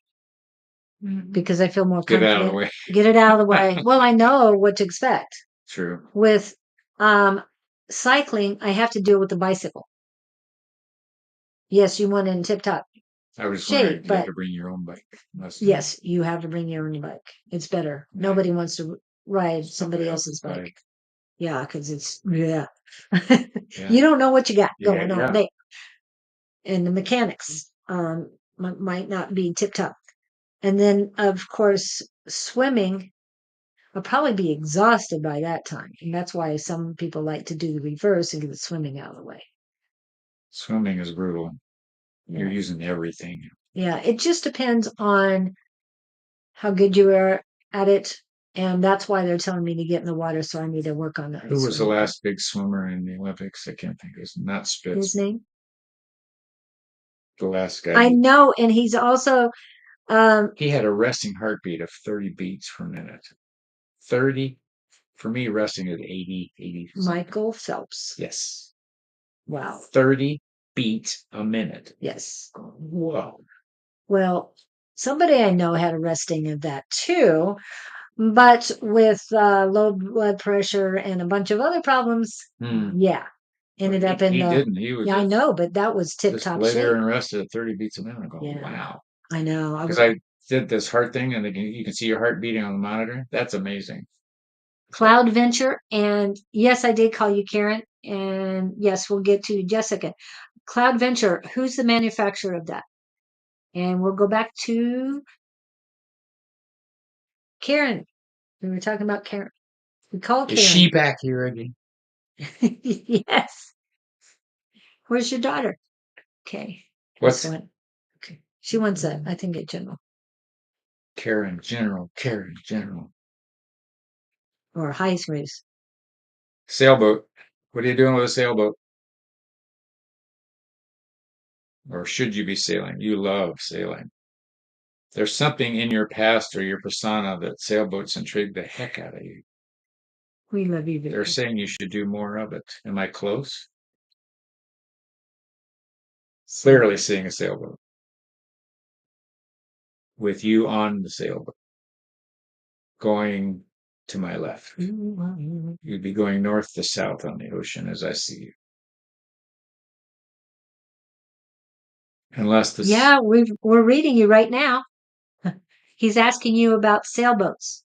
because I feel more confident. Get it out of the way. Get it out of the way. Well, I know what to expect. True. With cycling, I have to deal with the bicycle. Yes, you want it in tip-top I was shape, wondering, you but have to bring your own bike. yes, you have to bring your own bike. It's better. Nobody wants to ride somebody else's bike. Yeah, because it's You don't know what you got going on there, and the mechanics might not be tip-top. And then, of course, swimming. I'll probably be exhausted by that time. And that's why some people like to do the reverse and get the swimming out of the way. Swimming is brutal. Yeah. You're using everything. Yeah, it just depends on how good you are at it. And that's why they're telling me to get in the water, so I need to work on that. Who was the last big swimmer in the Olympics? I can't think of his name. Not Spitz. His name? The last guy. I know, and he's also He had a resting heartbeat of 30 beats per minute. 30. For me, resting is 80. Michael Phelps. Yes. Wow. 30 beats a minute. Yes. Whoa. Well, somebody I know had a resting of that too, but with low blood pressure and a bunch of other problems, yeah, ended up in He the. didn't. He was Yeah, I know, but that was tip just top lay there shape. and rested at 30 beats a minute. I'm going, Yeah. wow. I know. Because I did this heart thing, and you can see your heart beating on the monitor. That's amazing. Cloud Venture, and yes, I did call you Karen, and yes, we'll get to Jessica. Cloud Venture, who's the manufacturer of that? And we'll go back to Karen. We were talking about Karen. We call Karen. Is she back here again? Yes. Where's your daughter? Okay. What's This one. Okay. She wants a, I think, a general Karen General? or highest raise. Sailboat. What are you doing with a sailboat? Or should you be sailing? You love sailing. There's something in your past or your persona that sailboats intrigue the heck out of you. We love you, They're Victor. saying you should do more of it. Am I close? Clearly seeing a sailboat with you on the sailboat going to my left. You'd be going north to south on the ocean as I see you. Unless this. Yeah, we're reading you right now. He's asking you about sailboats.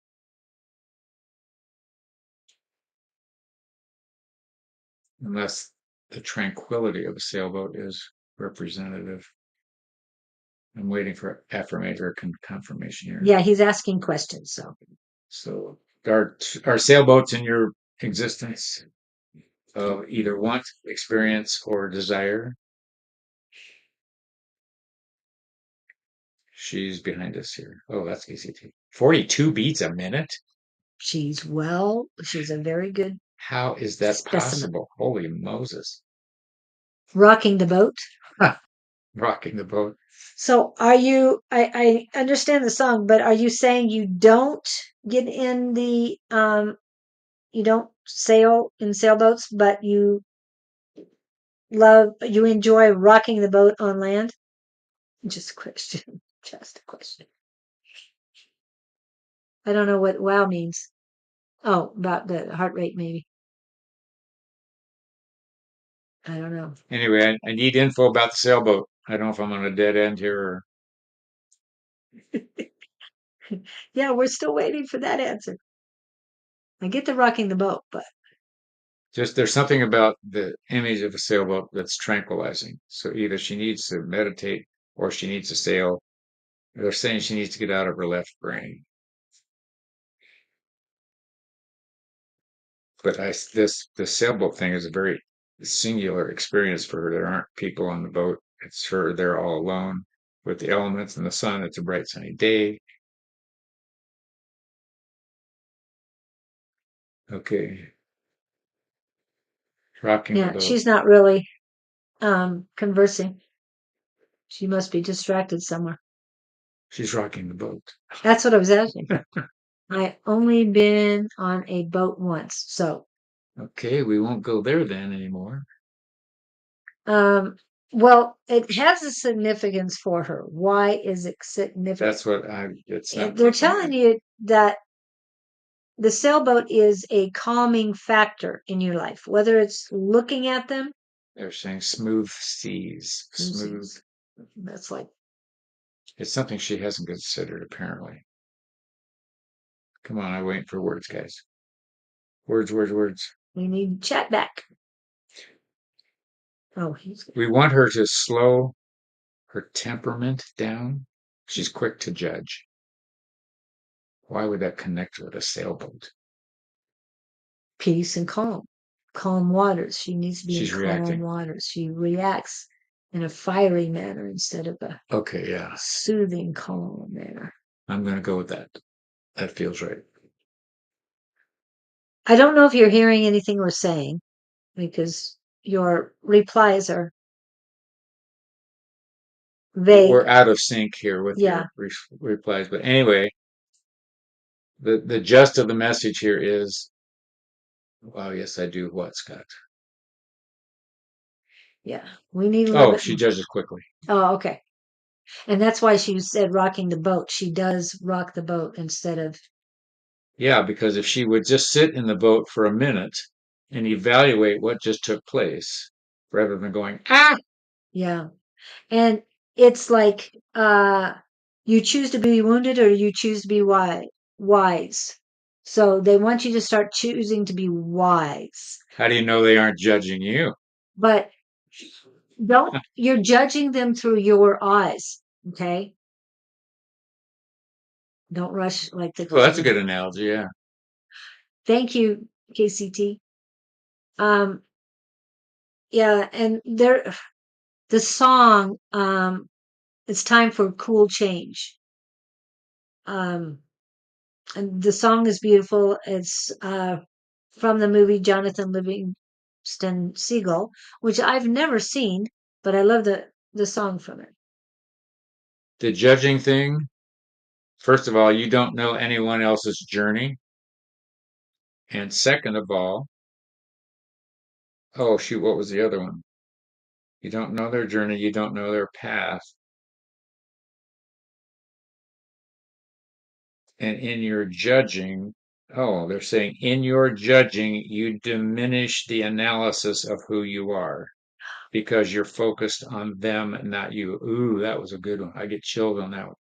Unless the tranquility of a sailboat is representative. I'm waiting for affirmation or confirmation here. Yeah, he's asking questions. So are sailboats in your existence of either want, experience, or desire? She's behind us here. Oh, that's ACT. 42 beats a minute? She's a very good How is that specimen. possible? Holy Moses. Rocking the boat. Rocking the boat. So are you, I understand the song, but are you saying you don't get in the, you don't sail in sailboats, but you enjoy rocking the boat on land? Just a question. Just a question. I don't know what wow means. Oh, about the heart rate, maybe. I don't know. Anyway, I need info about the sailboat. I don't know if I'm on a dead end here or. Yeah, we're still waiting for that answer. I get the rocking the boat, but Just there's something about the image of a sailboat that's tranquilizing. So either she needs to meditate or she needs to sail. They're saying she needs to get out of her left brain. But the sailboat thing is a very singular experience for her. There aren't people on the boat. It's her. They're all alone with the elements and the sun. It's a bright sunny day. Okay. Rocking the yeah, boat. she's not really conversing. She must be distracted somewhere. She's rocking the boat. That's what I was asking. I only been on a boat once, so Okay, we won't go there then anymore. well, it has a significance for her. Why is it significant? That's what it's not. They're telling you that the sailboat is a calming factor in your life, whether it's looking at them. They're saying smooth seas, smooth. That's like It's something she hasn't considered, apparently. Come on, I'm waiting for words, guys. Words. we need chat back. Oh, We want her to slow her temperament down. She's quick to judge. Why would that connect with a sailboat? peace and calm waters. She needs to be She's in reacting. calm waters. She reacts in a fiery manner instead of a Okay, yeah. soothing, calm manner. I'm going to go with that. That feels right. I don't know if you're hearing anything we're saying because your replies are vague. We're out of sync here with Yeah. your replies. But anyway, the gist of the message here is, wow, yes, I do what, Scott? Yeah. We need a little Oh, bit she more. judges quickly. Oh, okay. And that's why she said rocking the boat. She does rock the boat instead of, Yeah, because if she would just sit in the boat for a minute and evaluate what just took place, rather than going, ah, yeah. And it's like, you choose to be wounded or you choose to be wise. So they want you to start choosing to be wise. how do you know they aren't judging you? But you're judging them through your eyes. Okay. Don't rush like the Well, that's a good analogy. Yeah. Thank you, KCT. Um, yeah, and the song, it's time for cool change. Um, and the song is beautiful. It's from the movie Jonathan Livingston Seagull, which I've never seen, but I love the song from it. The judging thing, first of all, you don't know anyone else's journey. And second of all, oh, shoot, what was the other one? You don't know their journey, you don't know their path. And in your judging, oh, they're saying in your judging, you diminish the analysis of who you are because you're focused on them, not you. Ooh, that was a good one. I get chilled on that one.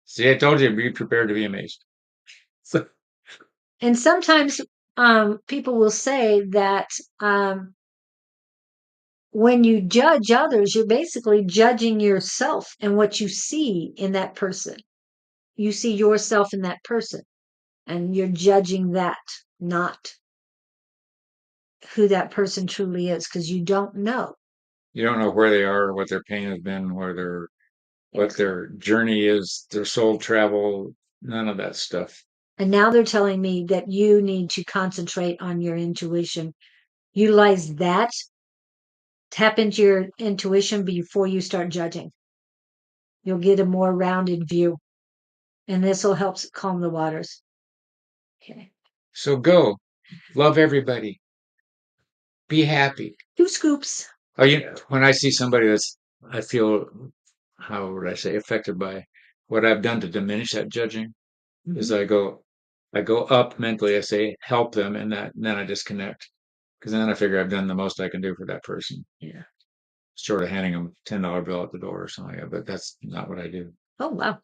See, I told you, be prepared to be amazed. And sometimes people will say that when you judge others, you're basically judging yourself and what you see in that person. You see yourself in that person, and you're judging that, not who that person truly is, because you don't know. You don't know where they are, what their pain has been, what their journey is, their soul travel, none of that stuff. And now they're telling me that you need to concentrate on your intuition. Utilize that, tap into your intuition before you start judging. You'll get a more rounded view, and this will help calm the waters. Okay. So go, love everybody, be happy. 2 scoops. Oh, when I see somebody I feel, how would I say, affected by what I've done to diminish that judging, is I go up mentally. I say, help them, and then I disconnect because then I figure I've done the most I can do for that person. Yeah. Short of handing them $10 bill at the door or something like that, but that's not what I do. Oh, wow.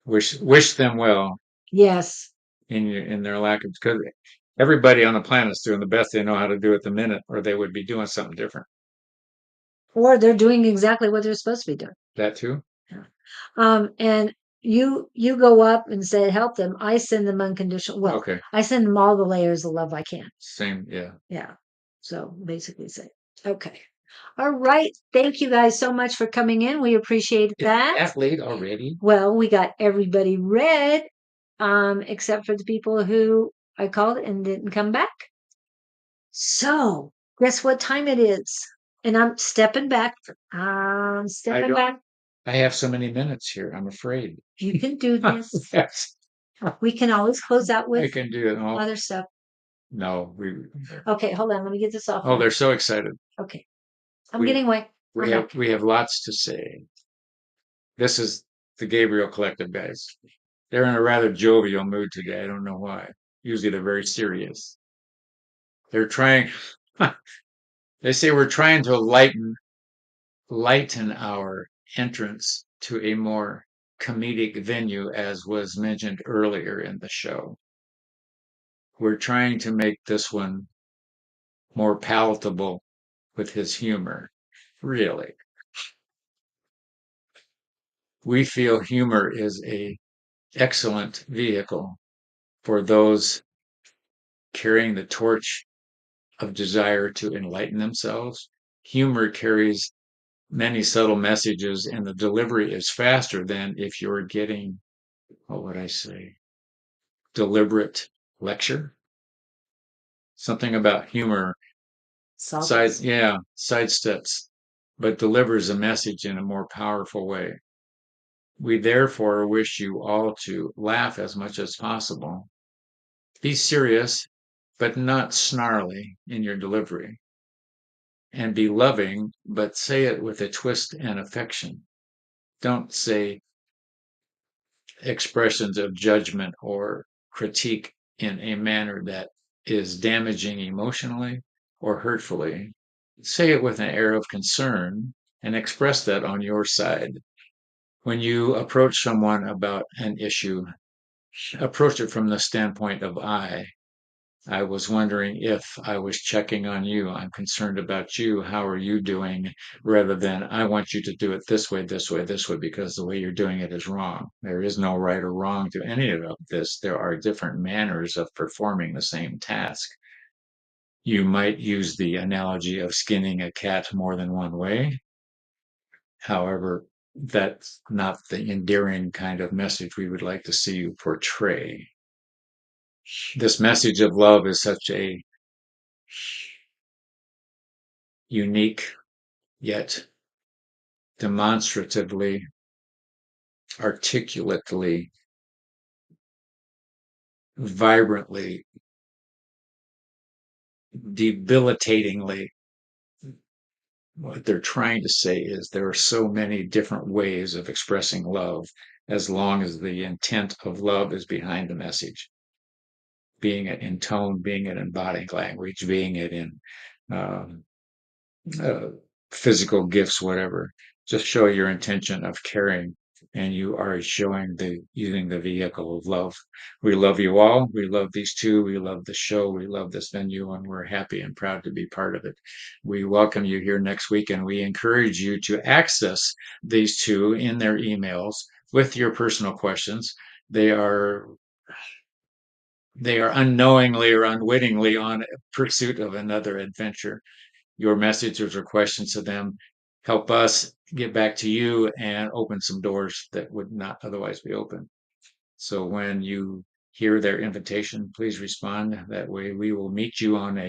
Wish them well Yes. in their lack of, because everybody on the planet is doing the best they know how to do at the minute, or they would be doing something different. Or they're doing exactly what they're supposed to be doing. That too. Yeah. And you go up and say help them. I send them unconditional. Well, Okay. I send them all the layers of love I can. Same. Yeah. Yeah. So basically say, okay. All right. Thank you guys so much for coming in. We appreciate that. That late already? Well, we got everybody read, except for the people who I called and didn't come back. So guess what time it is? And I'm stepping back. I'm stepping back. I have so many minutes here. I'm afraid. You can do this. Yes. We can always close out I with can do it. Oh, other stuff. no, Okay, hold on. Let me get this off. oh, they're so excited. Okay. I'm getting away. We have lots to say. This is the Gabriel Collective, guys. They're in a rather jovial mood today. I don't know why. Usually they're very serious. They're trying, they say we're trying to lighten our entrance to a more comedic venue, as was mentioned earlier in the show. We're trying to make this one more palatable with his humor. Really. We feel humor is a excellent vehicle for those carrying the torch of desire to enlighten themselves. Humor carries many subtle messages, and the delivery is faster than if you're getting, what would I say, deliberate lecture. Something about humor Softens. sidesteps, but delivers a message in a more powerful way. We therefore wish you all to laugh as much as possible. Be serious, but not snarly in your delivery. And be loving, but say it with a twist and affection. Don't say expressions of judgment or critique in a manner that is damaging emotionally or hurtfully. Say it with an air of concern and express that on your side. When you approach someone about an issue, approach it from the standpoint of I was wondering if I was checking on you. I'm concerned about you. How are you doing? Rather than I want you to do it this way, this way, this way, because the way you're doing it is wrong. There is no right or wrong to any of this. There are different manners of performing the same task. You might use the analogy of skinning a cat more than one way. However, that's not the endearing kind of message we would like to see you portray. This message of love is such a unique yet demonstratively, articulately, vibrantly, debilitatingly. What they're trying to say is there are so many different ways of expressing love as long as the intent of love is behind the message, being it in tone, being it in body language, being it in um, uh, physical gifts, whatever. Just show your intention of caring, and you are showing using the vehicle of love. We love you all. We love these two. We love the show. We love this venue, and we're happy and proud to be part of it. We welcome you here next week, and we encourage you to access these two in their emails with your personal questions. They are unknowingly or unwittingly on pursuit of another adventure. Your messages or questions to them help us get back to you and open some doors that would not otherwise be open. So when you hear their invitation, please respond. That way we will meet you on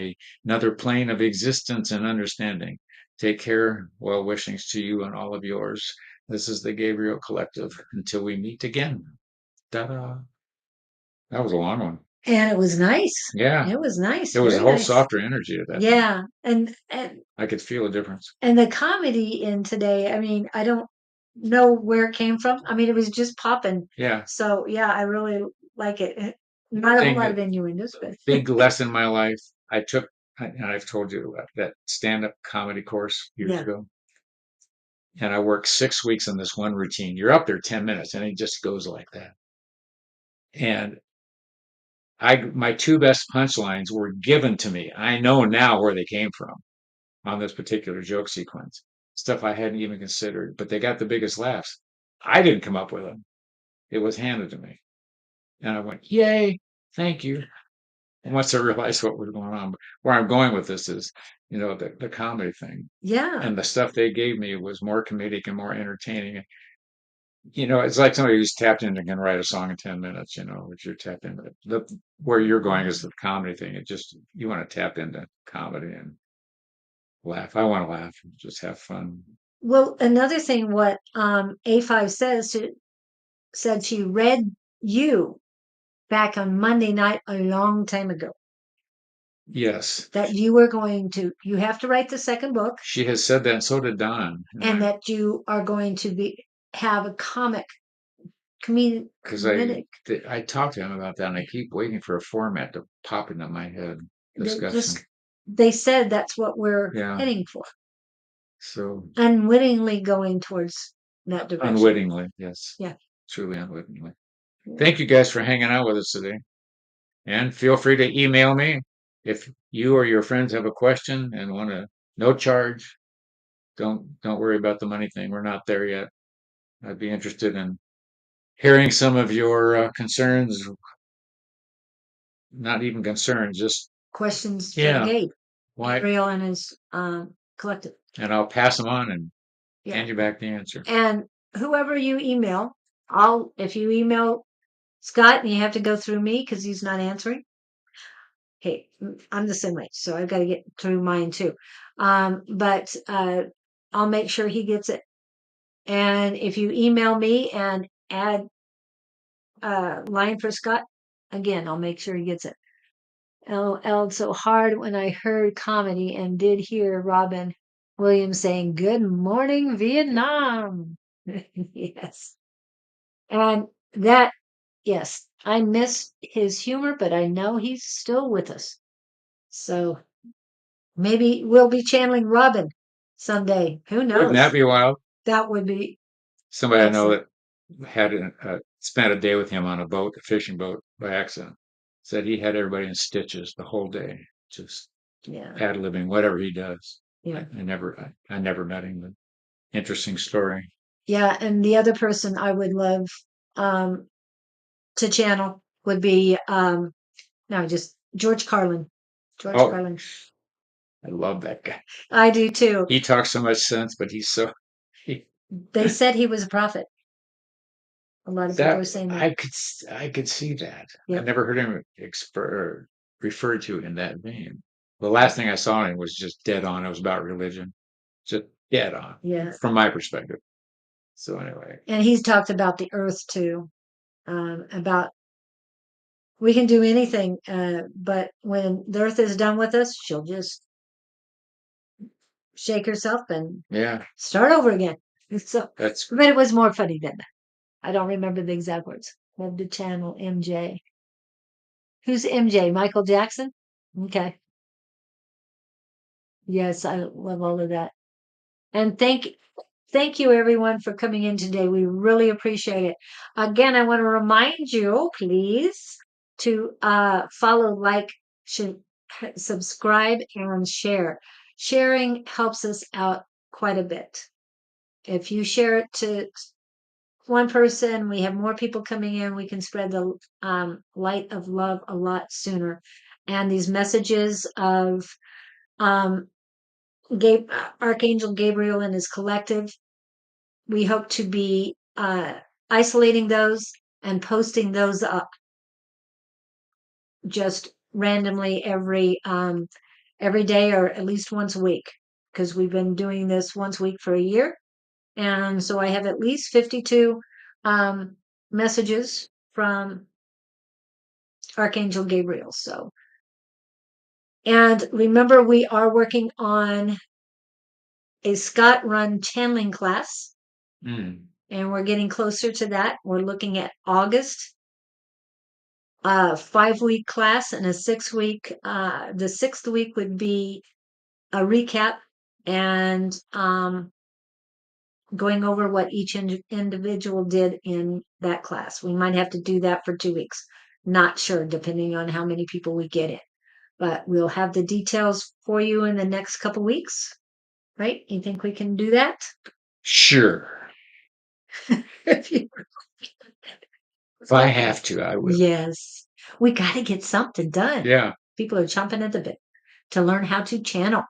another plane of existence and understanding. Take care. Well wishings to you and all of yours. This is the Gabriel Collective. Until we meet again. Ta-da. That was a long one. And it was nice. Yeah. It was nice. There was a Very whole nice. softer energy to that. Yeah. And I could feel a difference. and the comedy in today, I mean, I don't know where it came from. I mean, it was just popping. Yeah. So yeah, I really like it. Not a whole lot of innuendos, but Big lesson in my life. I took, and I've told you that stand-up comedy course years Yeah. ago. And I worked 6 weeks in this one routine. You're up there 10 minutes and it just goes like that. And my two best punchlines were given to me. I know now where they came from on this particular joke sequence. Stuff I hadn't even considered, but they got the biggest laughs. I didn't come up with them. It was handed to me. And I went, yay, thank you. And once I realized what was going on, where I'm going with this is, the comedy thing. yeah. And the stuff they gave me was more comedic and more entertaining. It's like somebody who's tapped in and can write a song in 10 minutes, if you're tapped into it. Where you're going is the comedy thing. You want to tap into comedy and laugh. I want to laugh and just have fun. Well, another thing, what A5 said she read you back on Monday night a long time ago. Yes. That you have to write the second book. She has said that, and so did Don. And that you are going to have a comedic. Because I talked to him about that, and I keep waiting for a format to pop into my head. Discussion. They said that's what we're heading for. So unwittingly going towards that direction. Unwittingly, yes. Yeah. Truly unwittingly. Thank you guys for hanging out with us today. And feel free to email me if you or your friends have a question and want to, no charge. Don't worry about the money thing. We're not there yet. I'd be interested in hearing some of your concerns. Not even concerns, just questions for Gabe. Why? Gabriel and his collective. And I'll pass them on and hand you back the answer. And whoever you email, if you email Scott and you have to go through me because he's not answering, Hey, I'm the same way, so I've got to get through mine too. But I'll make sure he gets it. And if you email me and add line for Scott, again, I'll make sure he gets it. LOL so hard when I heard comedy and did hear Robin Williams saying, "Good morning, Vietnam." Yes. And that, yes, I miss his humor, but I know he's still with us. So maybe we'll be channeling Robin someday. Who Wouldn't that knows? be wild? That would be Somebody I know excellent. that had spent a day with him on a boat, a fishing boat, by accident, said he had everybody in stitches the whole day, just Yeah. ad-libbing whatever he does. Yeah. I never met him, but interesting story. Yeah. And the other person I would love um, to channel would be no, just George Carlin. George Oh, Carlin. I love that guy. I do too. He talks so much sense, but he's so he, They said he was a prophet. A lot of people are that saying that. I could see that. I Yep. never heard him referred to in that vein. The last thing I saw him was just dead on. It was about religion, just dead on, Yeah. from my perspective. So anyway, And he's talked about the earth too. About we can do anything, but when the earth is done with us, she'll just shake herself and yeah, start over again. So, that's but it was more funny than that. I don't remember the exact words. Love to channel MJ. Who's MJ? Michael Jackson? Okay. Yes, I love all of that. And thank you everyone for coming in today. We really appreciate it. Again, I want to remind you, please, to follow, like, subscribe, and share. Sharing helps us out quite a bit. If you share it to one person, we have more people coming in. We can spread the light of love a lot sooner. And these messages of um, Archangel Gabriel and his collective, we hope to be isolating those and posting those up just randomly every day or at least once a week, because we've been doing this once a week for a year. And so I have at least 52 messages from Archangel Gabriel. So, and remember, we are working on a Scott run channeling class, mm, and we're getting closer to that. We're looking at August, a 5-week class and a 6-week. The 6th week would be a recap and going over what each individual did in that class. We might have to do that for 2 weeks. Not sure, depending on how many people we get in. But we'll have the details for you in the next couple weeks, right? You think we can do that? sure. If I have to, I will. Yes. We got to get something done. Yeah. People are chomping at the bit to learn how to channel.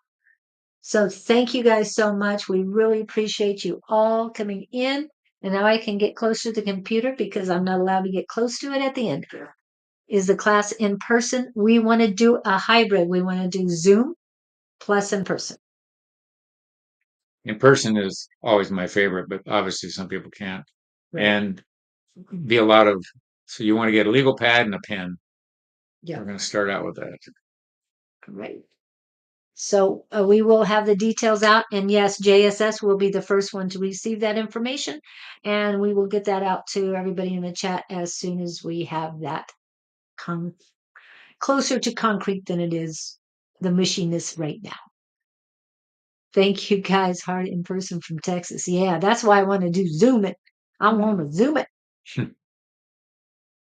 So thank you guys so much. We really appreciate you all coming in. And now I can get closer to the computer because I'm not allowed to get close to it at the end. Is the class in person? We want to do a hybrid. We want to do Zoom plus in person. In person is always my favorite, but obviously some people can't. Right. And be a lot of, so you want to get a legal pad and a pen. Yeah. We're going to start out with that. Right. So we will have the details out. And yes, JSS will be the first one to receive that information. And we will get that out to everybody in the chat as soon as we have that closer to concrete than it is the mushiness right now. Thank you guys, hard in person from Texas. Yeah, that's why I want to do Zoom it. I want to Zoom it.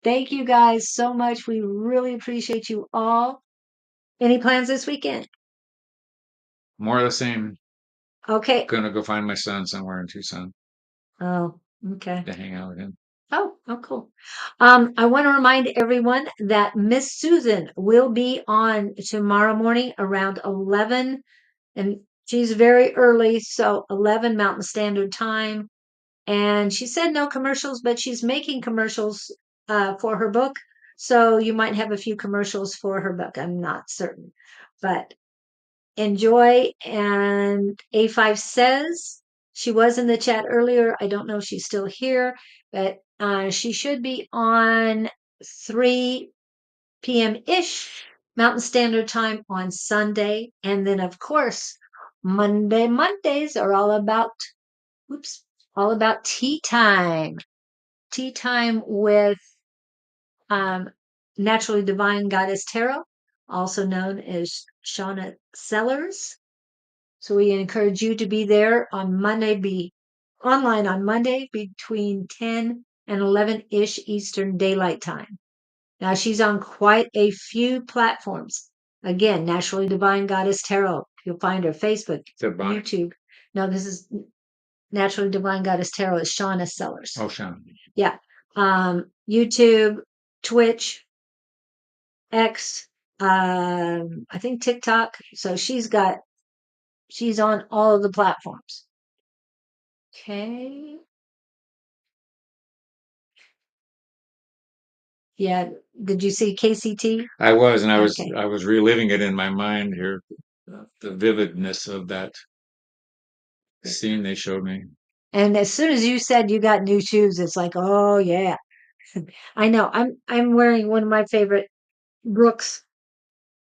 Thank you guys so much. We really appreciate you all. Any plans this weekend? More of the same. Okay. Gonna go find my son somewhere in Tucson Oh, okay. to hang out with him. Oh, cool. I want to remind everyone that Miss Susan will be on tomorrow morning around 11, and she's very early, so 11 Mountain Standard Time. And she said no commercials, but she's making commercials for her book. So you might have a few commercials for her book. I'm not certain, but enjoy. And A5 says she was in the chat earlier. I don't know if she's still here, but she should be on 3 p.m. ish Mountain Standard Time on Sunday. And then, of course, Mondays are all about tea time. Tea time with Naturally Divine Goddess Tarot, also known as Shauna Sellers. So we encourage you to be there on Monday, be online on Monday between 10 and 11-ish Eastern Daylight Time. Now she's on quite a few platforms. Again, Naturally Divine Goddess Tarot. You'll find her Facebook, YouTube. No, this is Naturally Divine Goddess Tarot is Shauna Sellers. Oh, Shauna. Yeah. YouTube, Twitch, X, I think TikTok. So she's on all of the platforms. Okay. Yeah. Did you see KCT? I was, and I Okay. was reliving it in my mind here, the vividness of that scene they showed me. And as soon as you said you got new shoes, it's like, oh yeah. I know. I'm wearing one of my favorite Brooks.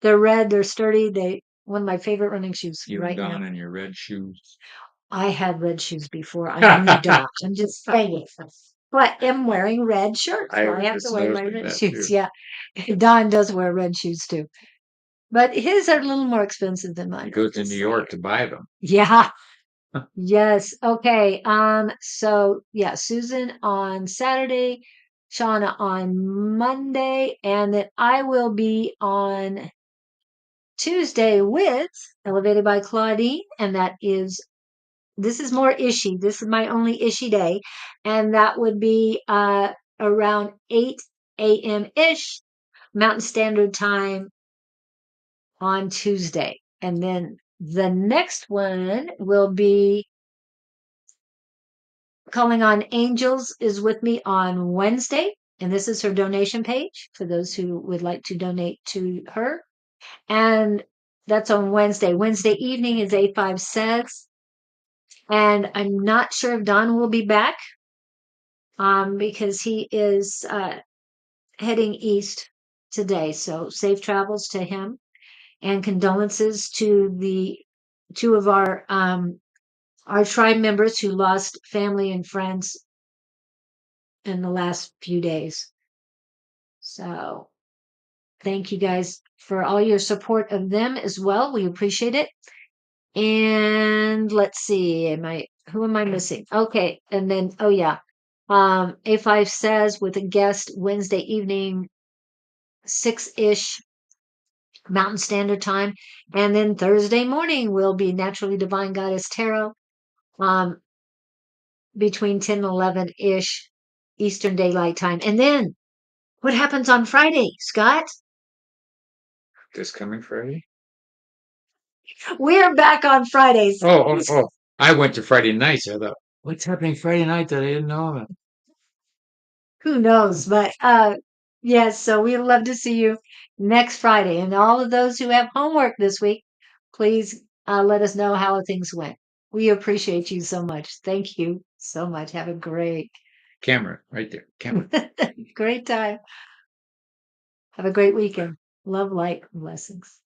They're red, they're sturdy, one of my favorite running shoes You right and now. Don in your red shoes. I had red shoes before. I'm an adult. I'm just saying. But I'm wearing red shirts. So I have to just wear my noticing red that shoes. too. Yeah. Don does wear red shoes too. But his are a little more expensive than mine. He goes to New York to buy them. Yeah. Yes. Okay. So yeah, Susan on Saturday, Shauna on Monday, and then I will be on Tuesday with Elevated by Claudine, and this is more ishy. This is my only ishy day, and that would be around 8 a.m. ish Mountain Standard Time on Tuesday. And then the next one will be Calling on Angels is with me on Wednesday. And this is her donation page for those who would like to donate to her. And that's on Wednesday. Wednesday evening is A5 Says. And I'm not sure if Don will be back because he is heading east today. So safe travels to him and condolences to the two of our tribe members who lost family and friends in the last few days. So thank you guys for all your support of them as well. We appreciate it. And let's see, who am I missing? Okay, and then A5 Says with a guest Wednesday evening, 6-ish Mountain Standard Time, and then Thursday morning will be Naturally Divine Goddess Tarot, between 10 and 11-ish Eastern Daylight Time. And then what happens on Friday, Scott? This coming Friday? We're back on Fridays. Oh. I went to Friday nights. I thought, what's happening Friday night that I didn't know about? Who knows? But yes, so we'd love to see you next Friday. And all of those who have homework this week, please let us know how things went. We appreciate you so much. Thank you so much. Have a great Camera, right there. Camera. great time. Have a great weekend. Love, light, and blessings.